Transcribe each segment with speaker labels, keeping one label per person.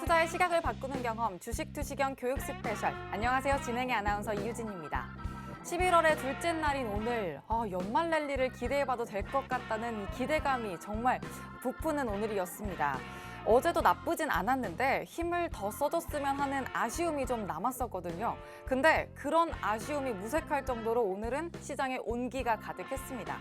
Speaker 1: 투자의 시각을 바꾸는 경험 주식 투시경 교육 스페셜. 안녕하세요. 진행의 아나운서 이유진입니다. 11월의 둘째 날인 오늘 연말 랠리를 기대해봐도 될 것 같다는 이 기대감이 정말 부푸는 오늘이었습니다. 어제도 나쁘진 않았는데 힘을 더 써줬으면 하는 아쉬움이 좀 남았었거든요. 근데 그런 아쉬움이 무색할 정도로 오늘은 시장에 온기가 가득했습니다.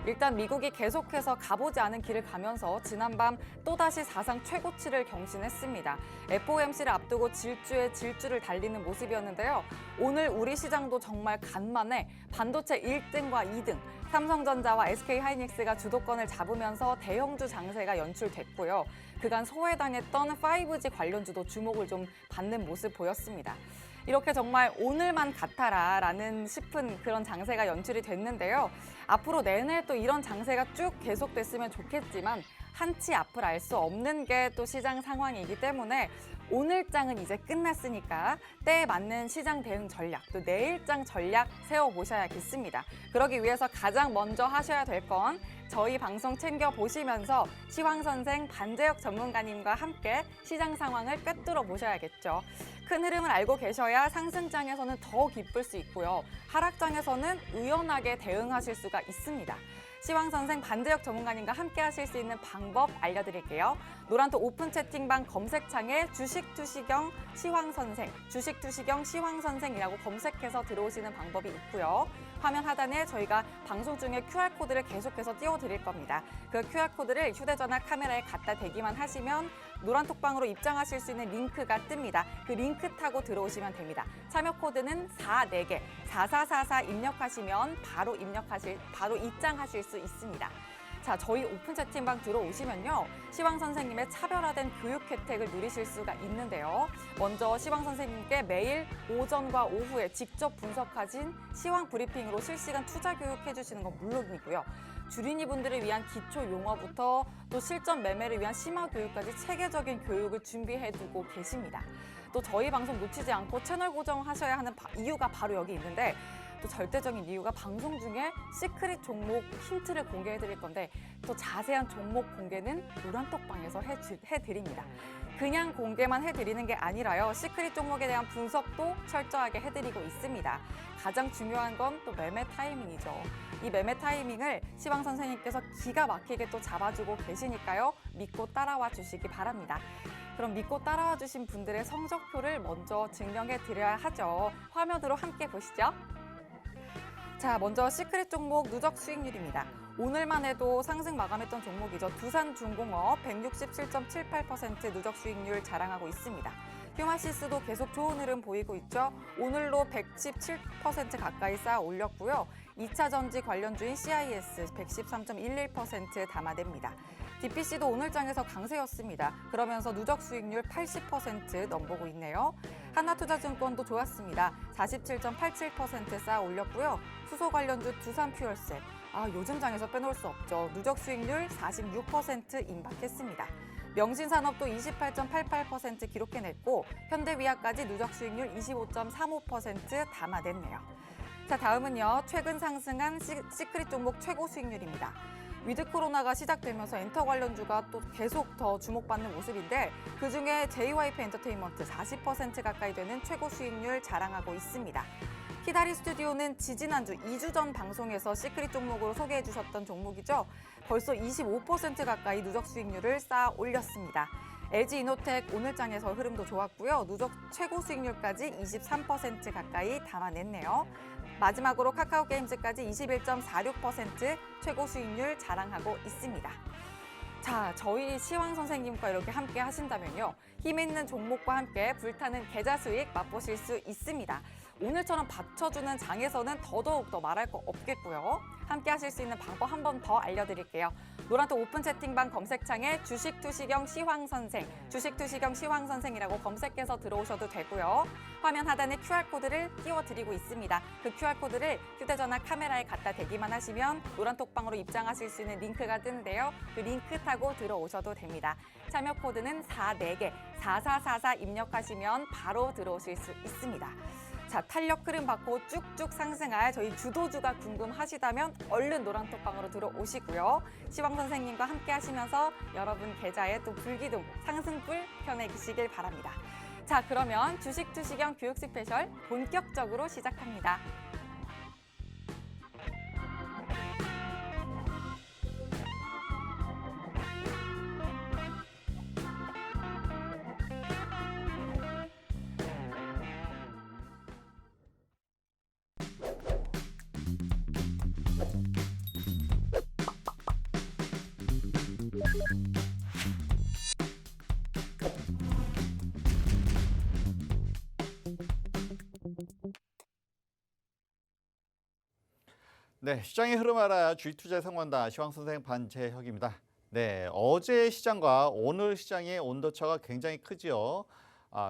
Speaker 1: 일단 미국이 계속해서 가보지 않은 길을 가면서 지난밤 또다시 사상 최고치를 경신했습니다. FOMC를 앞두고 질주에 질주를 달리는 모습이었는데요. 오늘 우리 시장도 정말 간만에 반도체 1등과 2등, 삼성전자와 SK하이닉스가 주도권을 잡으면서 대형주 장세가 연출됐고요. 그간 소외당했던 5G 관련주도 주목을 좀 받는 모습 보였습니다. 이렇게 정말 오늘만 같아라라는 싶은 그런 장세가 연출이 됐는데요. 앞으로 내내 또 이런 장세가 쭉 계속됐으면 좋겠지만 한치 앞을 알 수 없는 게 또 시장 상황이기 때문에 오늘장은 이제 끝났으니까 때에 맞는 시장 대응 전략, 또 내일장 전략 세워보셔야겠습니다. 그러기 위해서 가장 먼저 하셔야 될 건 저희 방송 챙겨보시면서 시황 선생 반재혁 전문가님과 함께 시장 상황을 꿰뚫어 보셔야겠죠. 큰 흐름을 알고 계셔야 상승장에서는 더 기쁠 수 있고요. 하락장에서는 유연하게 대응하실 수가 있습니다. 시황 선생 반재혁 전문가님과 함께 하실 수 있는 방법 알려드릴게요. 노란톡 오픈 채팅방 검색창에 주식투시경 시황선생, 주식투시경 시황선생이라고 검색해서 들어오시는 방법이 있고요. 화면 하단에 저희가 방송 중에 QR코드를 계속해서 띄워드릴 겁니다. 그 QR코드를 휴대전화 카메라에 갖다 대기만 하시면 노란톡방으로 입장하실 수 있는 링크가 뜹니다. 그 링크 타고 들어오시면 됩니다. 참여 코드는 44개, 4444 입력하시면 바로 입장하실 수 있습니다. 자, 저희 오픈 채팅방 들어오시면요. 시황 선생님의 차별화된 교육 혜택을 누리실 수가 있는데요. 먼저 시황 선생님께 매일 오전과 오후에 직접 분석하신 시황 브리핑으로 실시간 투자 교육 해주시는 건 물론이고요. 주린이 분들을 위한 기초 용어부터 또 실전 매매를 위한 심화 교육까지 체계적인 교육을 준비해두고 계십니다. 또 저희 방송 놓치지 않고 채널 고정하셔야 하는 이유가 바로 여기 있는데 또 절대적인 이유가 방송 중에 시크릿 종목 힌트를 공개해드릴 건데 또 자세한 종목 공개는 노란톡방에서 해드립니다. 그냥 공개만 해드리는 게 아니라요. 시크릿 종목에 대한 분석도 철저하게 해드리고 있습니다. 가장 중요한 건 또 매매 타이밍이죠. 이 매매 타이밍을 시황 선생님께서 기가 막히게 또 잡아주고 계시니까요. 믿고 따라와 주시기 바랍니다. 그럼 믿고 따라와 주신 분들의 성적표를 먼저 증명해 드려야 하죠. 화면으로 함께 보시죠. 자, 먼저 시크릿 종목 누적 수익률입니다. 오늘만 해도 상승 마감했던 종목이죠. 두산중공업 167.78% 누적 수익률 자랑하고 있습니다. 휴마시스도 계속 좋은 흐름 보이고 있죠. 오늘로 117% 가까이 쌓아 올렸고요. 2차 전지 관련주인 CIS 113.11% 담아냅니다. DPC도 오늘장에서 강세였습니다. 그러면서 누적 수익률 80% 넘보고 있네요. 하나투자증권도 좋았습니다. 47.87% 쌓아 올렸고요. 수소 관련주 두산퓨얼셋. 요즘 장에서 빼놓을 수 없죠. 누적 수익률 46% 임박했습니다. 명신산업도 28.88% 기록해냈고 현대위아까지 누적 수익률 25.35% 담아냈네요. 자, 다음은요. 최근 상승한 시크릿 종목 최고 수익률입니다. 위드 코로나가 시작되면서 엔터 관련주가 또 계속 더 주목받는 모습인데 그중에 JYP 엔터테인먼트 40% 가까이 되는 최고 수익률 자랑하고 있습니다. 키다리 스튜디오는 지지난주 2주 전 방송에서 시크릿 종목으로 소개해 주셨던 종목이죠. 벌써 25% 가까이 누적 수익률을 쌓아 올렸습니다. LG이노텍 오늘장에서 흐름도 좋았고요. 누적 최고 수익률까지 23% 가까이 담아냈네요. 마지막으로 카카오게임즈까지 21.46% 최고 수익률 자랑하고 있습니다. 자, 저희 시황 선생님과 이렇게 함께 하신다면요. 힘 있는 종목과 함께 불타는 계좌 수익 맛보실 수 있습니다. 오늘처럼 받쳐주는 장에서는 더더욱 더 말할 거 없겠고요. 함께 하실 수 있는 방법 한 번 더 알려드릴게요. 노란톡 오픈 채팅방 검색창에 주식투시경 시황선생, 주식투시경 시황선생이라고 검색해서 들어오셔도 되고요. 화면 하단에 QR코드를 띄워드리고 있습니다. 그 QR코드를 휴대전화 카메라에 갖다 대기만 하시면 노란톡방으로 입장하실 수 있는 링크가 뜨는데요. 그 링크 타고 들어오셔도 됩니다. 참여 코드는 44개, 4444 입력하시면 바로 들어오실 수 있습니다. 자, 탄력 흐름 받고 쭉쭉 상승할 저희 주도주가 궁금하시다면 얼른 노란톡방으로 들어오시고요. 시황 선생님과 함께 하시면서 여러분 계좌에 또 불기둥, 상승불 켜내시길 바랍니다. 자, 그러면 주식 투시경 교육 스페셜 본격적으로 시작합니다.
Speaker 2: 네, 시장의 흐름 알아 주식투자 상관다 시황 선생 반재혁입니다. 네, 어제 시장과 오늘 시장의 온도차가 굉장히 크지요.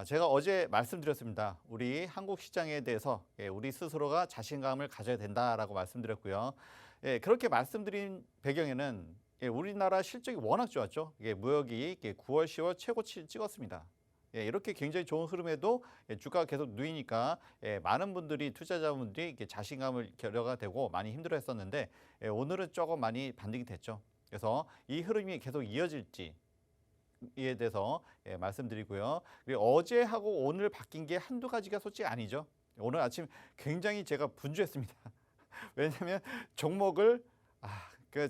Speaker 2: 제가 어제 말씀드렸습니다. 우리 한국 시장에 대해서 우리 스스로가 자신감을 가져야 된다라고 말씀드렸고요. 그렇게 말씀드린 배경에는 우리나라 실적이 워낙 좋았죠. 무역이 9월, 10월 최고치를 찍었습니다. 이렇게 굉장히 좋은 흐름에도 주가가 계속 누이니까 많은 분들이 투자자분들이 자신감을 결여가 되고 많이 힘들어했었는데 오늘은 조금 많이 반등이 됐죠. 그래서 이 흐름이 계속 이어질지에 대해서 말씀드리고요. 그리고 어제하고 오늘 바뀐 게 한두 가지가 솔직히 아니죠. 오늘 아침 굉장히 제가 분주했습니다. 왜냐하면 종목을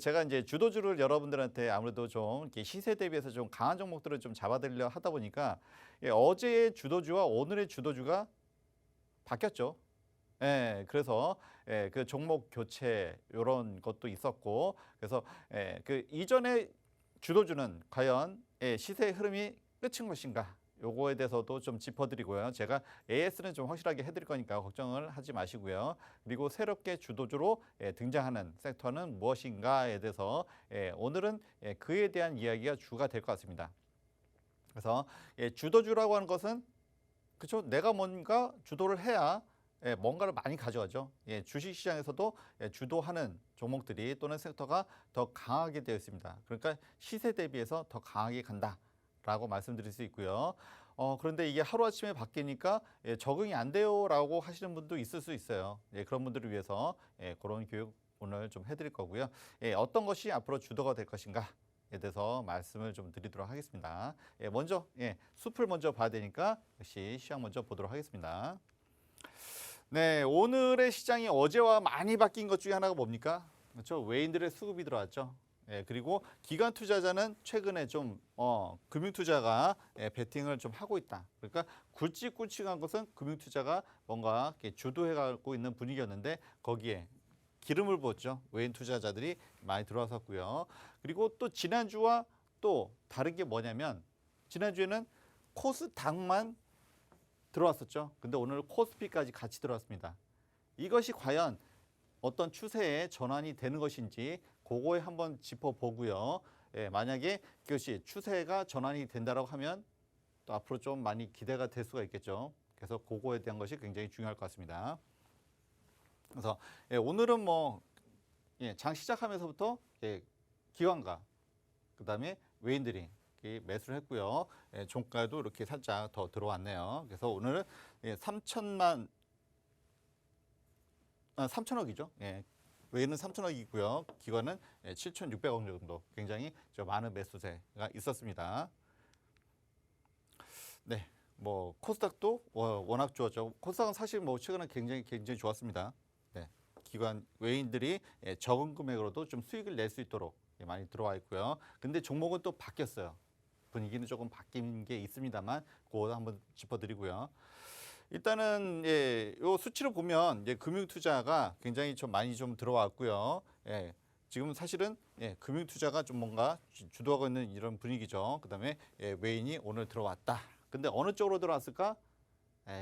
Speaker 2: 제가 이제 주도주를 여러분들한테 아무래도 좀 이렇게 시세 대비해서 좀 강한 종목들을 좀 잡아드리려 하다 보니까 어제의 주도주와 오늘의 주도주가 바뀌었죠. 그래서 그 종목 교체 이런 것도 있었고, 그래서 그 이전의 주도주는 과연 시세 흐름이 끝인 것인가? 요거에 대해서도 좀 짚어드리고요. 제가 AS는 좀 확실하게 해드릴 거니까 걱정을 하지 마시고요. 그리고 새롭게 주도주로 등장하는 섹터는 무엇인가에 대해서 오늘은 그에 대한 이야기가 주가 될 것 같습니다. 그래서 주도주라고 하는 것은 그렇죠. 내가 뭔가 주도를 해야 뭔가를 많이 가져가죠. 주식시장에서도 주도하는 종목들이 또는 섹터가 더 강하게 되어 있습니다. 그러니까 시세 대비해서 더 강하게 간다. 라고 말씀드릴 수 있고요. 그런데 이게 하루아침에 바뀌니까 적응이 안 돼요라고 하시는 분도 있을 수 있어요. 그런 분들을 위해서 그런 교육 오늘 좀 해드릴 거고요. 어떤 것이 앞으로 주도가 될 것인가에 대해서 말씀을 좀 드리도록 하겠습니다. 먼저 숲을 먼저 봐야 되니까 역시 시황 먼저 보도록 하겠습니다. 네, 오늘의 시장이 어제와 많이 바뀐 것 중에 하나가 뭡니까? 그렇죠. 외인들의 수급이 들어왔죠. 그리고 기관 투자자는 최근에 좀 금융 투자가 베팅을 좀 하고 있다. 그러니까 굵직굵직한 것은 금융 투자가 뭔가 주도해 가고 있는 분위기였는데 거기에 기름을 부었죠. 외인 투자자들이 많이 들어왔었고요. 그리고 또 지난주와 또 다른 게 뭐냐면 지난주에는 코스닥만 들어왔었죠. 근데 오늘 코스피까지 같이 들어왔습니다. 이것이 과연 어떤 추세에 전환이 되는 것인지 그거에 한번 짚어보고요. 만약에 그것이 추세가 전환이 된다고 하면 또 앞으로 좀 많이 기대가 될 수가 있겠죠. 그래서 그거에 대한 것이 굉장히 중요할 것 같습니다. 그래서 오늘은 장 시작하면서부터 기관과 그다음에 외인들이 매수를 했고요. 종가도 이렇게 살짝 더 들어왔네요. 그래서 오늘은 3천억이죠. 외인은 3천억이고요. 기관은 7,600억 정도. 굉장히 많은 매수세가 있었습니다. 네, 코스닥도 워낙 좋았죠. 코스닥은 사실 최근에 굉장히 좋았습니다. 네, 기관 외인들이 적은 금액으로도 좀 수익을 낼 수 있도록 많이 들어와 있고요. 근데 종목은 또 바뀌었어요. 분위기는 조금 바뀐 게 있습니다만 그거 한번 짚어드리고요. 일단은 요 수치를 보면 금융 투자가 굉장히 좀 많이 좀 들어왔고요. 지금 사실은 금융 투자가 좀 뭔가 주도하고 있는 이런 분위기죠. 그다음에 외인이 오늘 들어왔다. 근데 어느 쪽으로 들어왔을까?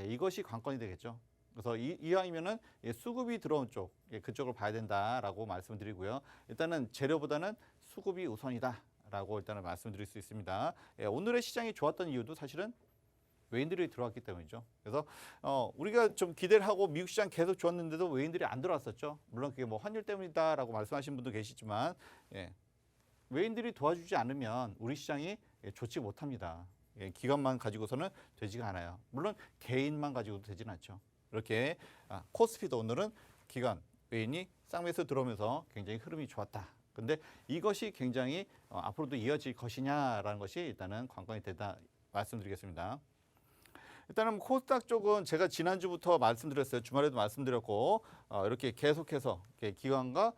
Speaker 2: 이것이 관건이 되겠죠. 그래서 이왕이면은 수급이 들어온 쪽, 그쪽을 봐야 된다라고 말씀드리고요. 일단은 재료보다는 수급이 우선이다라고 일단은 말씀드릴 수 있습니다. 오늘의 시장이 좋았던 이유도 사실은 외인들이 들어왔기 때문이죠. 그래서 우리가 좀 기대를 하고 미국 시장 계속 좋았는데도 외인들이 안 들어왔었죠. 물론 그게 환율 때문이다라고 말씀하신 분도 계시지만 외인들이 도와주지 않으면 우리 시장이 좋지 못합니다. 기관만 가지고서는 되지가 않아요. 물론 개인만 가지고도 되지는 않죠. 이렇게 코스피도 오늘은 기관 외인이 쌍매수 들어오면서 굉장히 흐름이 좋았다. 근데 이것이 굉장히 앞으로도 이어질 것이냐라는 것이 일단은 관건이 되다 말씀드리겠습니다. 일단은 코스닥 쪽은 제가 지난주부터 말씀드렸어요. 주말에도 말씀드렸고 이렇게 계속해서 기관과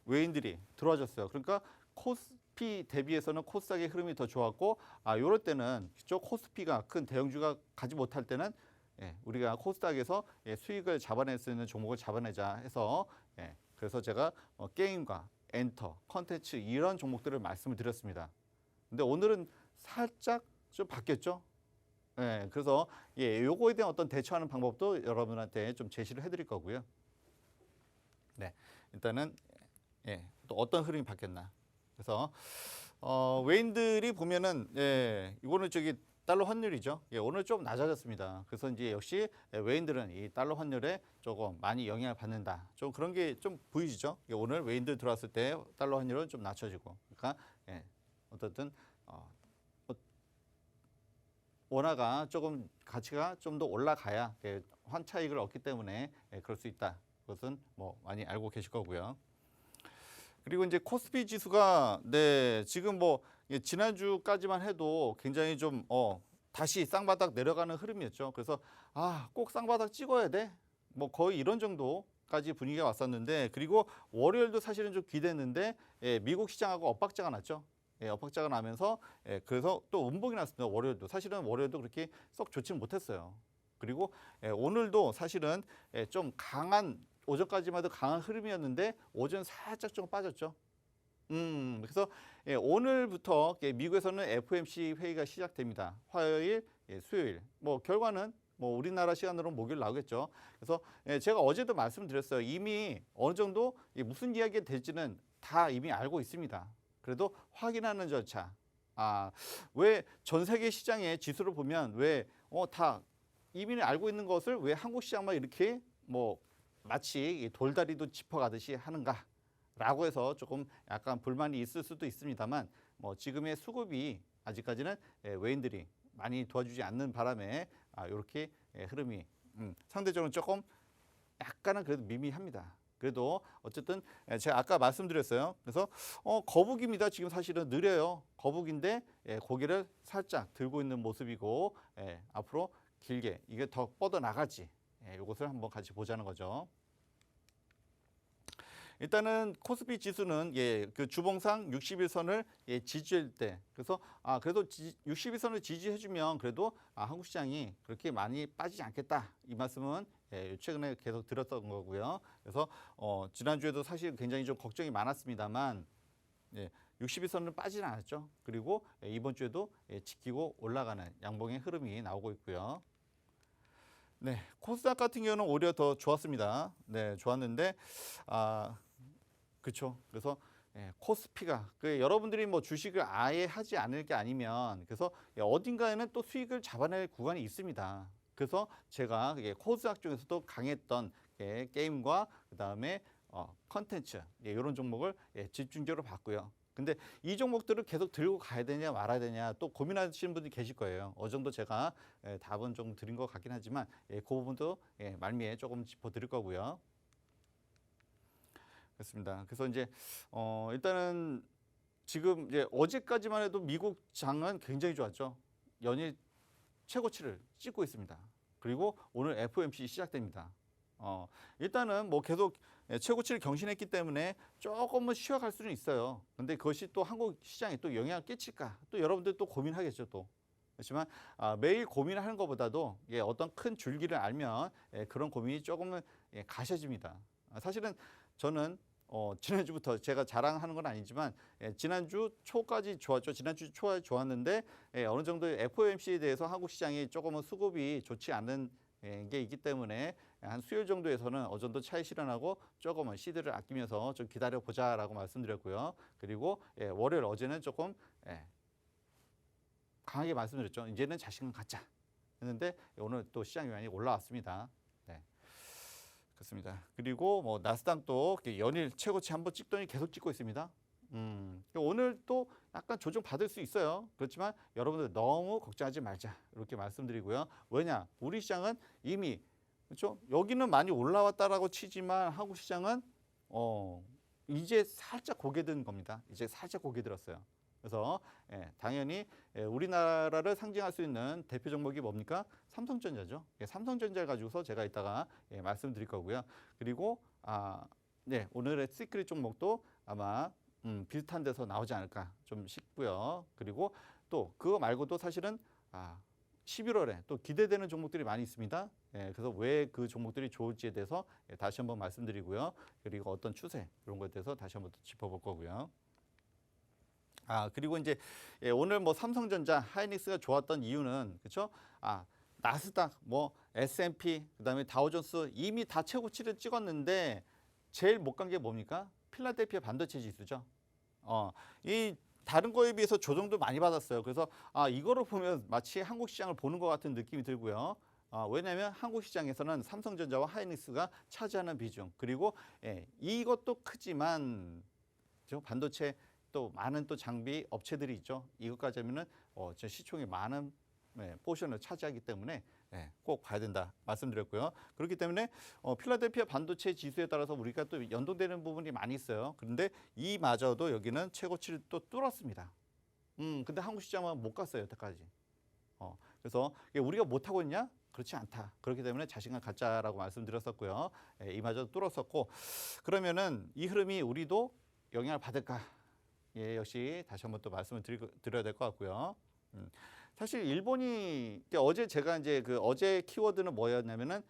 Speaker 2: 외인들이 들어와줬어요. 그러니까 코스피 대비해서는 코스닥의 흐름이 더 좋았고 이럴 때는 저 코스피가 큰 대형주가 가지 못할 때는 우리가 코스닥에서 수익을 잡아낼 수 있는 종목을 잡아내자 해서 그래서 제가 게임과 엔터, 컨텐츠 이런 종목들을 말씀을 드렸습니다. 근데 오늘은 살짝 좀 바뀌었죠. 그래서 요거에 대한 어떤 대처하는 방법도 여러분한테 좀 제시를 해드릴 거고요. 네, 일단은 또 어떤 흐름이 바뀌었나. 그래서 외인들이 보면은 이거는 저기 달러 환율이죠. 오늘 좀 낮아졌습니다. 그래서 이제 역시 외인들은 이 달러 환율에 조금 많이 영향을 받는다. 좀 그런 게 좀 보이시죠? 오늘 외인들 들어왔을 때 달러 환율은 좀 낮춰지고, 그러니까 어떻든 원화가 조금 가치가 좀 더 올라가야 환 차익을 얻기 때문에 그럴 수 있다. 그것은 뭐 많이 알고 계실 거고요. 그리고 이제 코스피 지수가 지금 뭐 지난주까지만 해도 굉장히 좀 다시 쌍바닥 내려가는 흐름이었죠. 그래서 꼭 쌍바닥 찍어야 돼. 뭐 거의 이런 정도까지 분위기가 왔었는데, 그리고 월요일도 사실은 좀 기대했는데 미국 시장하고 엇박자가 났죠. 엇박자가 나면서 그래서 또 음봉이 났습니다. 월요일도 사실은 월요일도 그렇게 썩 좋지는 못했어요. 그리고 오늘도 사실은 좀 강한 오전까지만 해도 강한 흐름이었는데 오전 살짝 좀 빠졌죠. 그래서 오늘부터 미국에서는 FOMC 회의가 시작됩니다. 화요일, 수요일. 뭐 결과는 뭐 우리나라 시간으로 목요일 나오겠죠. 그래서 제가 어제도 말씀드렸어요. 이미 어느 정도 무슨 이야기가 될지는 다 이미 알고 있습니다. 그래도 확인하는 절차. 왜 전 세계 시장의 지수를 보면 왜 다 이미 알고 있는 것을 왜 한국 시장만 이렇게 뭐 마치 돌다리도 짚어가듯이 하는가라고 해서 조금 약간 불만이 있을 수도 있습니다만, 뭐 지금의 수급이 아직까지는 외인들이 많이 도와주지 않는 바람에 이렇게 흐름이 상대적으로 조금 약간은 그래도 미미합니다. 그래도 어쨌든 제가 아까 말씀드렸어요. 그래서 거북입니다. 지금 사실은 느려요. 거북인데 고개를 살짝 들고 있는 모습이고 앞으로 길게 이게 더 뻗어 나갈지 이것을 한번 같이 보자는 거죠. 일단은 코스피 지수는 그 주봉상 60일선을 지지할 때, 그래서 그래도 60일선을 지지해주면 그래도 한국 시장이 그렇게 많이 빠지지 않겠다, 이 말씀은 최근에 계속 들었던 거고요. 그래서 지난주에도 사실 굉장히 좀 걱정이 많았습니다만 60일선은 빠지는 않았죠. 그리고 이번 주에도 지키고 올라가는 양봉의 흐름이 나오고 있고요. 코스닥 같은 경우는 오히려 더 좋았습니다. 좋았는데 그렇죠. 그래서 코스피가 여러분들이 뭐 주식을 아예 하지 않을 게 아니면 그래서 어딘가에는 또 수익을 잡아낼 구간이 있습니다. 그래서 제가 코스닥 중에서도 강했던 게임과 그다음에 컨텐츠 이런 종목을 집중적으로 봤고요. 근데 이 종목들을 계속 들고 가야 되냐 말아야 되냐 또 고민하시는 분들이 계실 거예요. 어느 정도 제가 답은 좀 드린 것 같긴 하지만 그 부분도 말미에 조금 짚어드릴 거고요. 그렇습니다. 그래서 이제 일단은 지금 이제 어제까지만 해도 미국 장은 굉장히 좋았죠. 연일 최고치를 찍고 있습니다. 그리고 오늘 FOMC 시작됩니다. 일단은 뭐 계속 최고치를 경신했기 때문에 조금은 쉬어갈 수는 있어요. 근데 그것이 또 한국 시장에 또 영향을 끼칠까? 또 여러분들 또 고민하겠죠, 또. 그렇지만 매일 고민하는 것보다도 어떤 큰 줄기를 알면 그런 고민이 조금은 가셔집니다. 사실은 저는 지난주부터 제가 자랑하는 건 아니지만 지난주 초까지 좋았죠. 지난주 초에 좋았는데 어느 정도 FOMC에 대해서 한국 시장이 조금은 수급이 좋지 않은 게 있기 때문에 한 수요일 정도에서는 어느 정도 차익 실현하고 조금은 시드를 아끼면서 좀 기다려 보자라고 말씀드렸고요. 그리고 월요일 어제는 조금 강하게 말씀드렸죠. 이제는 자신감 갖자 했는데 오늘 또 시장이 많이 올라왔습니다. 그렇습니다. 그리고 뭐 나스닥도 연일 최고치 한번 찍더니 계속 찍고 있습니다. 오늘 또 약간 조정 받을 수 있어요. 그렇지만 여러분들 너무 걱정하지 말자 이렇게 말씀드리고요. 왜냐? 우리 시장은 이미 그렇죠? 여기는 많이 올라왔다라고 치지만 한국 시장은 이제 살짝 고개 든 겁니다. 이제 살짝 고개 들었어요. 그래서 당연히 우리나라를 상징할 수 있는 대표 종목이 뭡니까? 삼성전자죠. 삼성전자를 가지고서 제가 이따가 말씀드릴 거고요. 그리고 오늘의 시크릿 종목도 아마 비슷한 데서 나오지 않을까 좀 싶고요. 그리고 또 그거 말고도 사실은 11월에 또 기대되는 종목들이 많이 있습니다. 그래서 왜 그 종목들이 좋을지에 대해서 다시 한번 말씀드리고요. 그리고 어떤 추세 이런 것에 대해서 다시 한번 또 짚어볼 거고요. 그리고 이제 오늘 뭐 삼성전자, 하이닉스가 좋았던 이유는 그렇죠? 나스닥, 뭐 S&P, 그다음에 다우존스 이미 다 최고치를 찍었는데 제일 못 간 게 뭡니까? 필라델피아 반도체 지수죠. 이 다른 거에 비해서 조정도 많이 받았어요. 그래서 이거를 보면 마치 한국 시장을 보는 것 같은 느낌이 들고요. 왜냐하면 한국 시장에서는 삼성전자와 하이닉스가 차지하는 비중 그리고 이것도 크지만 반도체 또 많은 또 장비 업체들이 있죠. 이것까지 하면은 시총의 많은 포션을 차지하기 때문에 꼭 봐야 된다 말씀드렸고요. 그렇기 때문에 필라델피아 반도체 지수에 따라서 우리가 또 연동되는 부분이 많이 있어요. 그런데 이마저도 여기는 최고치를 또 뚫었습니다. 근데 한국 시장은 못 갔어요, 여태까지. 그래서 우리가 못 하고 있냐? 그렇지 않다. 그렇기 때문에 자신감 갖자라고 말씀드렸었고요. 이마저도 뚫었었고 그러면은 이 흐름이 우리도 영향을 받을까? 역시 다시 한번 또 말씀을 드려야 될 것 같고요. 사실 일본이 어제 제가 이제 어제 키워드는 뭐였냐면은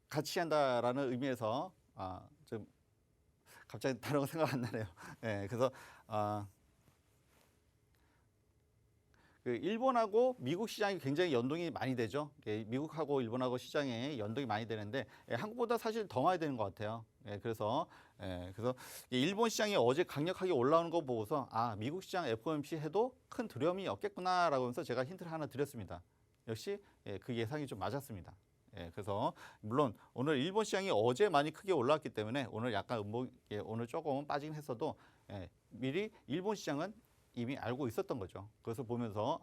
Speaker 2: 같이 한다라는 의미에서 좀 갑자기 다른 거 생각 안 나네요. 그래서 일본하고 미국 시장이 굉장히 연동이 많이 되죠. 미국하고 일본하고 시장에 연동이 많이 되는데 한국보다 사실 더 많이 되는 것 같아요. 그래서 일본 시장이 어제 강력하게 올라오는 거 보고서 미국 시장 FOMC 해도 큰 두려움이 없겠구나라고 하면서 제가 힌트를 하나 드렸습니다. 역시 그 예상이 좀 맞았습니다. 그래서 물론 오늘 일본 시장이 어제 많이 크게 올라왔기 때문에 오늘 약간 오늘 조금 빠지긴 했어도 미리 일본 시장은 이미 알고 있었던 거죠. 그래서 보면서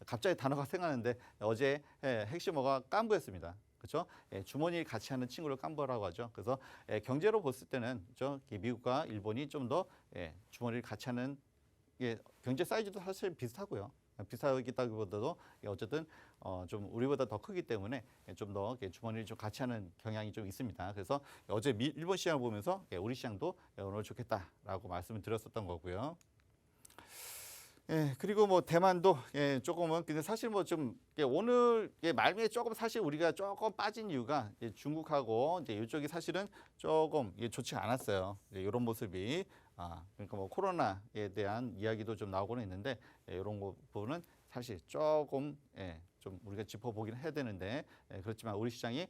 Speaker 2: 갑자기 단어가 생각나는데 어제 핵심어가 깐부였습니다. 그렇죠? 주머니 같이 하는 친구를 깐부라고 하죠. 그래서 경제로 봤을 때는 미국과 일본이 좀 더 주머니를 같이 하는 경제 사이즈도 사실 비슷하고요. 비슷하기보다도 어쨌든 좀 우리보다 더 크기 때문에 좀 더 주머니를 좀 같이 하는 경향이 좀 있습니다. 그래서 어제 일본 시장을 보면서 우리 시장도 오늘 좋겠다라고 말씀을 드렸었던 거고요. 그리고 뭐 대만도 조금은 근데 사실 뭐 좀 오늘 말미에 조금 사실 우리가 조금 빠진 이유가 중국하고 이제 이쪽이 사실은 조금 좋지가 않았어요. 이런 모습이 그러니까 뭐 코로나에 대한 이야기도 좀 나오고는 있는데 이런 부분은 사실 조금 좀 우리가 짚어보긴 해야 되는데 그렇지만 우리 시장이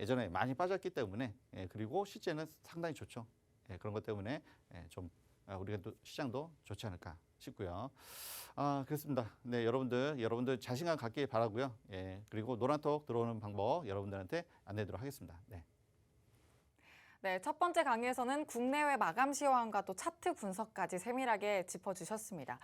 Speaker 2: 예전에 많이 빠졌기 때문에 그리고 실제는 상당히 좋죠. 그런 것 때문에 좀 우리가 또 시장도 좋지 않을까 싶고요. 그렇습니다. 네, 여러분들 자신감 갖길 바라고요. 그리고 노란톡 들어오는 방법 여러분들한테 안내드리도록 하겠습니다.
Speaker 1: 네, 첫 번째 강의에서는 국내외 마감 시황과 또 차트 분석까지 세밀하게 짚어주셨습니다.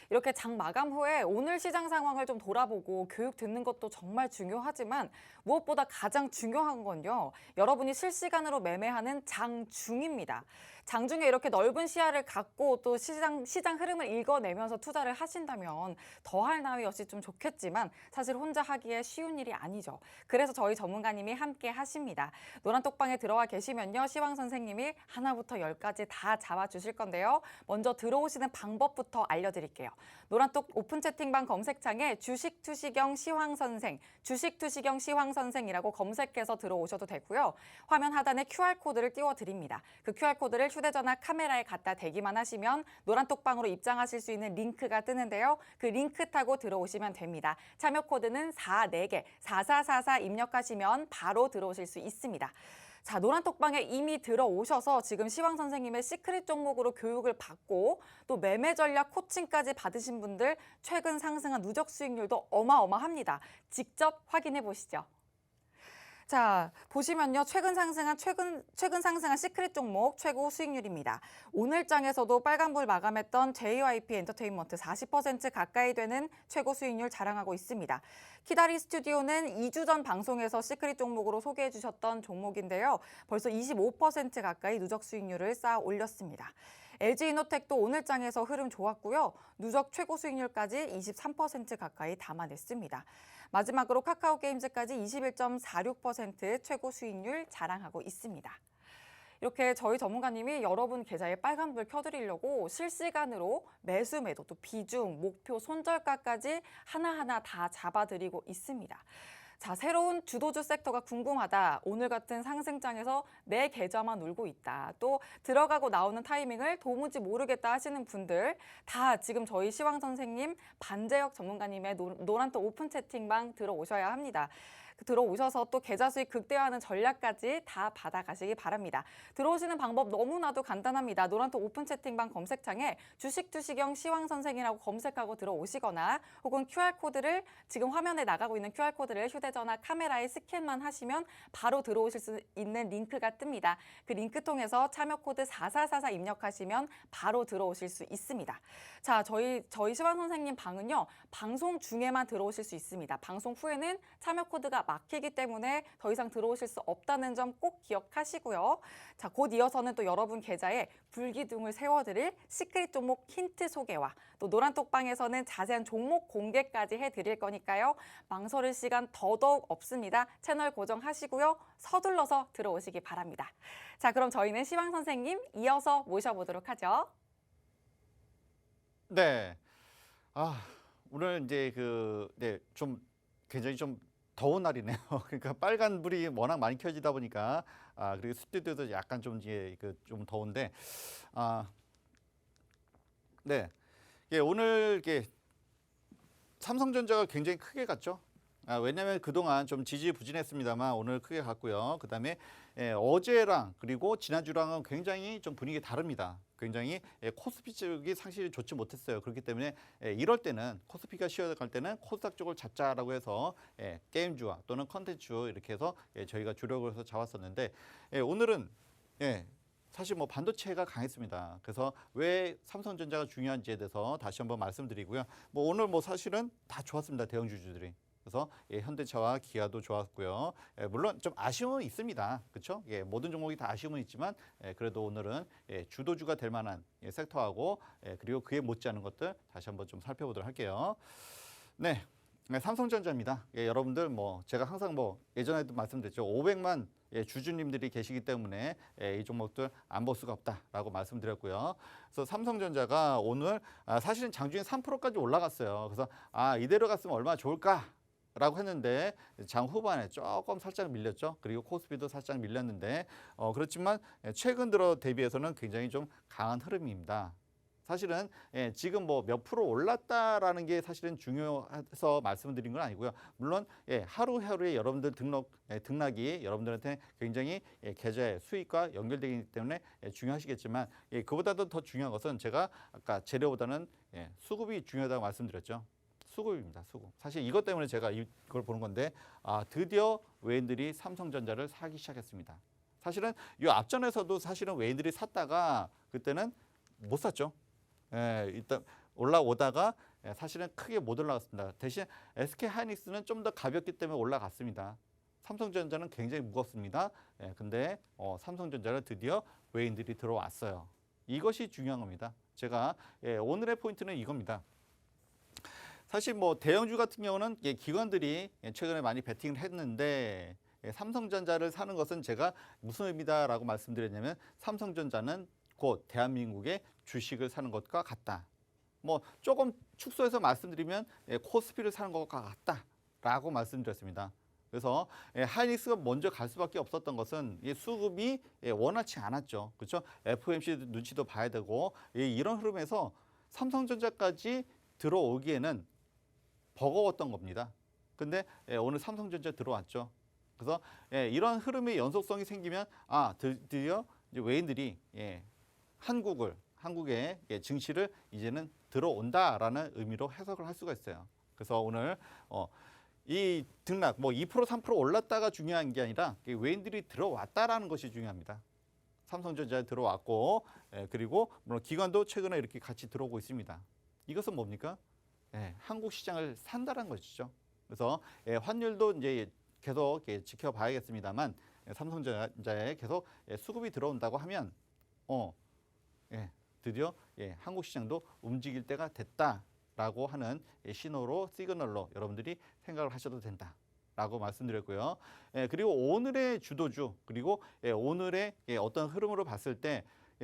Speaker 1: 이렇게 장 마감 후에 오늘 시장 상황을 좀 돌아보고 교육 듣는 것도 정말 중요하지만 무엇보다 가장 중요한 건요. 여러분이 실시간으로 매매하는 장중입니다. 장중에 이렇게 넓은 시야를 갖고 또 시장 흐름을 읽어내면서 투자를 하신다면 더할 나위 없이 좀 좋겠지만 사실 혼자 하기에 쉬운 일이 아니죠. 그래서 저희 전문가님이 함께 하십니다. 노란톡방에 들어와 계시면요. 시황 선생님이 하나부터 10까지 다 잡아주실 건데요. 먼저 들어오시는 방법부터 알려드릴게요. 노란톡 오픈 채팅방 검색창에 주식투시경 시황선생, 주식투시경 시황선생이라고 검색해서 들어오셔도 되고요. 화면 하단에 QR코드를 띄워드립니다. 그 QR코드를 휴대전화 카메라에 갖다 대기만 하시면 노란톡방으로 입장하실 수 있는 링크가 뜨는데요. 그 링크 타고 들어오시면 됩니다. 참여 코드는 4개 4444 입력하시면 바로 들어오실 수 있습니다. 자, 노란톡방에 이미 들어오셔서 지금 시황 선생님의 시크릿 종목으로 교육을 받고 또 매매 전략 코칭까지 받으신 분들 최근 상승한 누적 수익률도 어마어마합니다. 직접 확인해 보시죠. 자, 보시면요. 최근 상승한 시크릿 종목 최고 수익률입니다. 오늘 장에서도 빨간불 마감했던 JYP 엔터테인먼트 40% 가까이 되는 최고 수익률 자랑하고 있습니다. 키다리 스튜디오는 2주 전 방송에서 시크릿 종목으로 소개해 주셨던 종목인데요. 벌써 25% 가까이 누적 수익률을 쌓아 올렸습니다. LG이노텍도 오늘 장에서 흐름 좋았고요. 누적 최고 수익률까지 23% 가까이 담아냈습니다. 마지막으로 카카오게임즈까지 21.46% 최고 수익률 자랑하고 있습니다. 이렇게 저희 전문가님이 여러분 계좌에 빨간불 켜드리려고 실시간으로 매수, 매도, 또 비중, 목표, 손절가까지 하나하나 다 잡아드리고 있습니다. 자, 새로운 주도주 섹터가 궁금하다. 오늘 같은 상승장에서 내 계좌만 울고 있다. 또 들어가고 나오는 타이밍을 도무지 모르겠다 하시는 분들 다 지금 저희 시황 선생님 반재혁 전문가님의 노란톡 오픈 채팅방 들어오셔야 합니다. 들어오셔서 또 계좌 수익 극대화하는 전략까지 다 받아가시기 바랍니다. 들어오시는 방법 너무나도 간단합니다. 노란톡 오픈 채팅방 검색창에 주식투시경 시황선생이라고 검색하고 들어오시거나 혹은 QR코드를 지금 화면에 나가고 있는 QR코드를 휴대전화 카메라에 스캔만 하시면 바로 들어오실 수 있는 링크가 뜹니다. 그 링크 통해서 참여코드 4444 입력하시면 바로 들어오실 수 있습니다. 자, 저희 시황선생님 방은요. 방송 중에만 들어오실 수 있습니다. 방송 후에는 참여코드가 막히기 때문에 더 이상 들어오실 수 없다는 점 꼭 기억하시고요. 자, 곧 이어서는 또 여러분 계좌에 불기둥을 세워드릴 시크릿 종목 힌트 소개와 또 노란톡방에서는 자세한 종목 공개까지 해드릴 거니까요. 망설일 시간 더더욱 없습니다. 채널 고정하시고요. 서둘러서 들어오시기 바랍니다. 자, 그럼 저희는 시황 선생님 이어서 모셔보도록 하죠.
Speaker 2: 네. 오늘 이제 좀 굉장히 좀 더운 날이네요. 그러니까 빨간 불이 워낙 많이 켜지다 보니까 그리고 스튜디오도 약간 좀 이제 좀 더운데 네. 오늘 삼성전자가 굉장히 크게 갔죠. 왜냐하면 그동안 좀 지지부진했습니다만 오늘 크게 갔고요. 그다음에 어제랑 그리고 지난주랑은 굉장히 좀 분위기 다릅니다. 굉장히 코스피 쪽이 상실이 좋지 못했어요. 그렇기 때문에 이럴 때는 코스피가 쉬어갈 때는 코스닥 쪽을 잡자라고 해서 게임주와 또는 컨텐츠 이렇게 해서 저희가 주력을 해서 잡았었는데 오늘은 사실 뭐 반도체가 강했습니다. 그래서 왜 삼성전자가 중요한지에 대해서 다시 한번 말씀드리고요. 뭐 오늘 뭐 사실은 다 좋았습니다. 대형주주들이. 그래서 현대차와 기아도 좋았고요. 물론 좀 아쉬움은 있습니다. 그렇죠? 모든 종목이 다 아쉬움은 있지만 그래도 오늘은 주도주가 될 만한 섹터하고 그리고 그에 못지않은 것들 다시 한번 좀 살펴보도록 할게요. 네. 삼성전자입니다. 여러분들 뭐 제가 항상 뭐 예전에도 말씀드렸죠. 500만 주주님들이 계시기 때문에 이 종목들 안 볼 수가 없다라고 말씀드렸고요. 그래서 삼성전자가 오늘 사실은 장중에 3%까지 올라갔어요. 그래서 이대로 갔으면 얼마나 좋을까? 라고 했는데 장 후반에 조금 살짝 밀렸죠. 그리고 코스피도 살짝 밀렸는데 그렇지만 최근 들어 대비해서는 굉장히 좀 강한 흐름입니다. 사실은 지금 뭐 몇 프로 올랐다라는 게 사실은 중요해서 말씀드린 건 아니고요. 물론 하루하루에 여러분들 등락이 여러분들한테 굉장히 계좌의 수익과 연결되기 때문에 중요하시겠지만 그보다도 더 중요한 것은 제가 아까 재료보다는 수급이 중요하다고 말씀드렸죠. 수급입니다. 수급. 사실 이것 때문에 제가 이걸 보는 건데 드디어 외인들이 삼성전자를 사기 시작했습니다. 사실은 이 앞전에서도 사실은 외인들이 샀다가 그때는 못 샀죠. 일단 올라오다가 사실은 크게 못 올라갔습니다. 대신 SK하이닉스는 좀 더 가볍기 때문에 올라갔습니다. 삼성전자는 굉장히 무겁습니다. 근데 삼성전자를 드디어 외인들이 들어왔어요. 이것이 중요한 겁니다. 제가 오늘의 포인트는 이겁니다. 사실 뭐 대형주 같은 경우는 기관들이 최근에 많이 베팅을 했는데 삼성전자를 사는 것은 제가 무슨 의미다라고 말씀드렸냐면 삼성전자는 곧 대한민국의 주식을 사는 것과 같다. 뭐 조금 축소해서 말씀드리면 코스피를 사는 것과 같다라고 말씀드렸습니다. 그래서 하이닉스가 먼저 갈 수밖에 없었던 것은 수급이 원활치 않았죠. 그렇죠? FOMC 눈치도 봐야 되고 이런 흐름에서 삼성전자까지 들어오기에는 버거웠던 겁니다. 근데 오늘 삼성전자 들어왔죠. 그래서 이런 흐름의 연속성이 생기면 드디어 이제 외인들이 한국의 증시를 이제는 들어온다라는 의미로 해석을 할 수가 있어요. 그래서 오늘 이 등락 뭐 2% 3% 올랐다가 중요한 게 아니라 외인들이 들어왔다라는 것이 중요합니다. 삼성전자에 들어왔고 그리고 물론 기관도 최근에 이렇게 같이 들어오고 있습니다. 이것은 뭡니까? 한국 시장을 산다는 것이죠. 그래서 환율도 이제 계속 지켜봐야겠습니다만 삼성전자에 계속 수급이 들어온다고 하면 드디어 한국 시장도 움직일 때가 됐다라고 하는 신호로 시그널로 여러분들이 생각을 하셔도 된다라고 말씀드렸고요. 그리고 오늘의 주도주 그리고 오늘의 어떤 흐름으로 봤을 때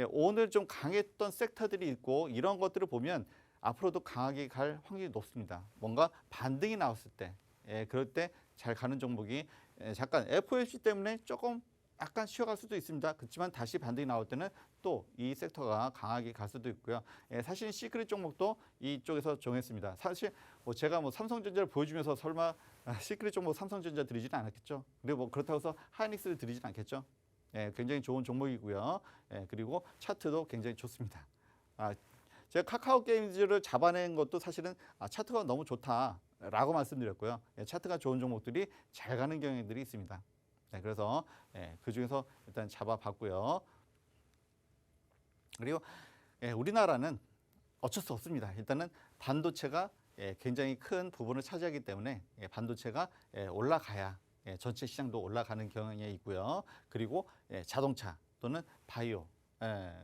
Speaker 2: 오늘 좀 강했던 섹터들이 있고 이런 것들을 보면 앞으로도 강하게 갈 확률이 높습니다. 뭔가 반등이 나왔을 때 그럴 때 잘 가는 종목이 잠깐 FOMC 때문에 조금 약간 쉬어갈 수도 있습니다. 그렇지만 다시 반등이 나올 때는 또 이 섹터가 강하게 갈 수도 있고요. 사실 시크릿 종목도 이쪽에서 정했습니다. 사실 뭐 제가 뭐 삼성전자를 보여주면서 설마 시크릿 종목 삼성전자 드리지는 않았겠죠. 그리고 뭐 그렇다고 해서 하이닉스를 드리지는 않겠죠. 굉장히 좋은 종목이고요. 그리고 차트도 굉장히 좋습니다. 제가 카카오 게임즈를 잡아낸 것도 사실은 차트가 너무 좋다라고 말씀드렸고요. 차트가 좋은 종목들이 잘 가는 경향들이 있습니다. 그래서 그 중에서 일단 잡아봤고요. 그리고 우리나라는 어쩔 수 없습니다. 일단은 반도체가 굉장히 큰 부분을 차지하기 때문에 반도체가 올라가야 전체 시장도 올라가는 경향이 있고요. 그리고 자동차 또는 바이오.